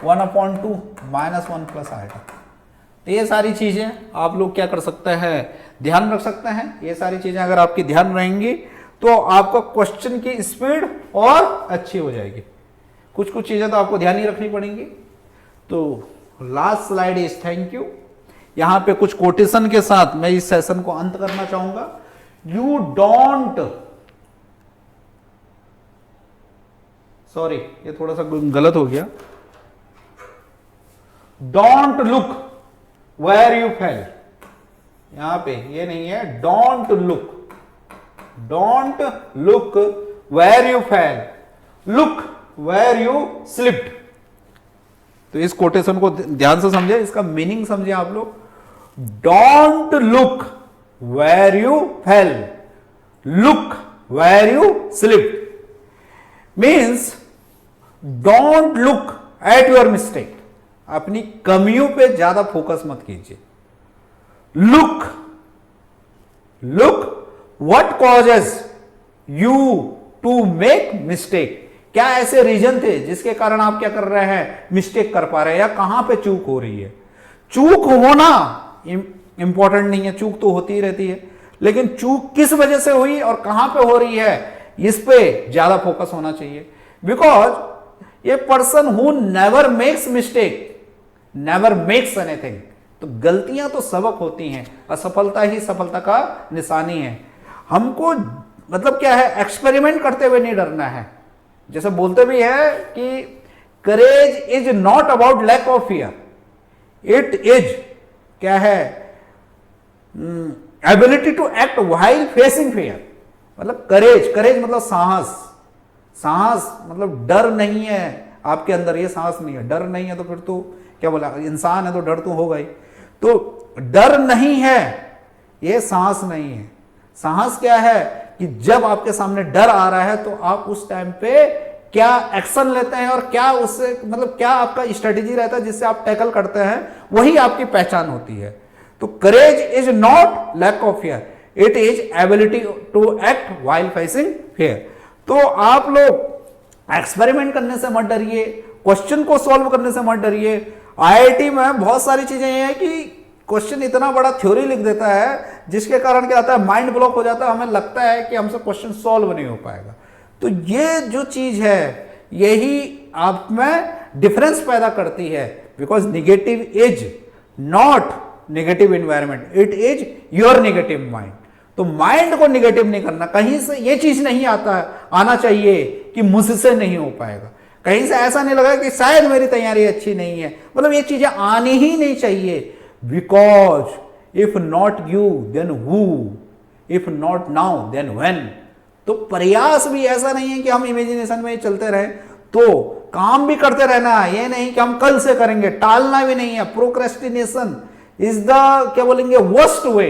1/2 minus 1 plus iota. तो ये सारी चीजें आप लोग क्या कर सकते हैं, ध्यान रख सकते हैं। ये सारी चीजें अगर आपकी ध्यान रहेंगी तो आपका क्वेश्चन की स्पीड और अच्छी हो जाएगी। कुछ कुछ चीजें तो आपको ध्यान ही रखनी पड़ेंगी। तो last slide is thank you. यहां पे कुछ कोटेशन के साथ मैं इस सेशन को अंत करना चाहूंगा। यू डोंट, सॉरी ये थोड़ा सा गलत हो गया, don't look where you fail, यहां पे ये नहीं है, don't look, don't look where you fail, look where you slipped. तो इस कोटेशन को ध्यान से समझे, इसका मीनिंग समझे आप लोग। Don't look where you fail, look where you slipped means don't look at your mistake, अपनी कमियों पे ज्यादा फोकस मत कीजिए। Look what causes you to make mistake, क्या ऐसे रीजन थे जिसके कारण आप क्या कर रहे हैं, मिस्टेक कर पा रहे हैं, या कहां पे चूक हो रही है। चूक होना इंपॉर्टेंट नहीं है, चूक तो होती ही रहती है, लेकिन चूक किस वजह से हुई और कहां पे हो रही है, इस पे ज्यादा फोकस होना चाहिए। बिकॉज ये person who never makes mistake never makes anything, तो गलतियां तो सबक होती हैं, असफलता ही सफलता का निशानी है। हमको मतलब क्या है, एक्सपेरिमेंट करते हुए नहीं डरना है। जैसे बोलते भी है कि courage is not about lack of fear, it is क्या है, ability to act while facing fear. मतलब करेज मतलब साहस, साहस मतलब डर नहीं है आपके अंदर, ये साहस नहीं है। डर नहीं है तो फिर तो क्या बोला, इंसान है तो डर तो होगा ही। तो डर नहीं है, ये साहस नहीं है। साहस क्या है कि जब आपके सामने डर आ रहा है तो आप उस टाइम पे क्या एक्शन लेते हैं और क्या उससे मतलब क्या आपका स्ट्रेटेजी रहता है जिससे आप टैकल करते हैं, वही आपकी पहचान होती है। तो courage is not lack of fear, it is ability to act while facing fear. तो आप लोग एक्सपेरिमेंट करने से मत डरिए, क्वेश्चन को सॉल्व करने से मत डरिए। आईआईटी में बहुत सारी चीजें ये है कि क्वेश्चन इतना बड़ा थ्योरी लिख देता है जिसके कारण क्या होता है, माइंड ब्लॉक हो जाता है, हमें लगता है कि हमसे क्वेश्चन सॉल्व नहीं हो पाएगा। तो ये जो चीज है यही आप में डिफरेंस पैदा करती है। Because negative is not negative environment, it is your negative mind. तो माइंड को नेगेटिव नहीं करना, कहीं से ये चीज नहीं आना चाहिए कि मुझसे नहीं हो पाएगा, कहीं से ऐसा नहीं लगा कि शायद मेरी तैयारी अच्छी नहीं है, मतलब ये चीजें आनी ही नहीं चाहिए। Because if not you then who, if not now then when. तो प्रयास भी ऐसा नहीं है कि हम इमेजिनेशन में चलते रहे, तो काम भी करते रहना है, ये नहीं कि हम कल से करेंगे, टालना भी नहीं है। प्रोक्रेस्टिनेशन इज द क्या बोलेंगे वर्स्ट वे।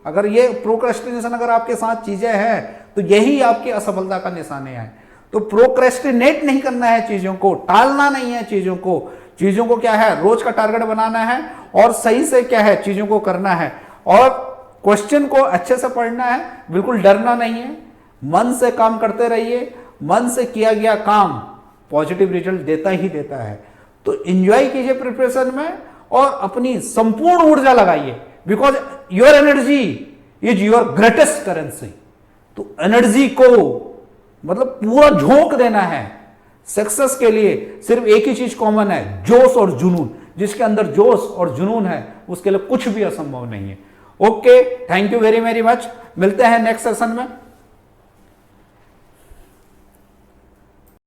अगर ये प्रोक्रेस्टिनेशन अगर आपके साथ चीजें हैं तो यही आपकी असफलता का निशानी है। तो प्रोक्रेस्टिनेट नहीं करना है, चीजों को टालना नहीं है, चीजों को क्या है, रोज का टारगेट बनाना है और सही से क्या है चीजों को करना है, और क्वेश्चन को अच्छे से पढ़ना है, बिल्कुल डरना नहीं है। मन से काम करते रहिए, मन से किया गया काम पॉजिटिव रिजल्ट देता ही देता है। तो एंजॉय कीजिए प्रिपरेशन में और अपनी संपूर्ण ऊर्जा लगाइए, because your energy is your greatest currency. तो एनर्जी को मतलब पूरा झोंक देना है। सक्सेस के लिए सिर्फ एक ही चीज कॉमन है, जोश और जुनून। जिसके अंदर जोश और जुनून है उसके लिए कुछ भी असंभव नहीं है। Okay, thank you very very much. मिलते हैं नेक्स्ट सेशन में।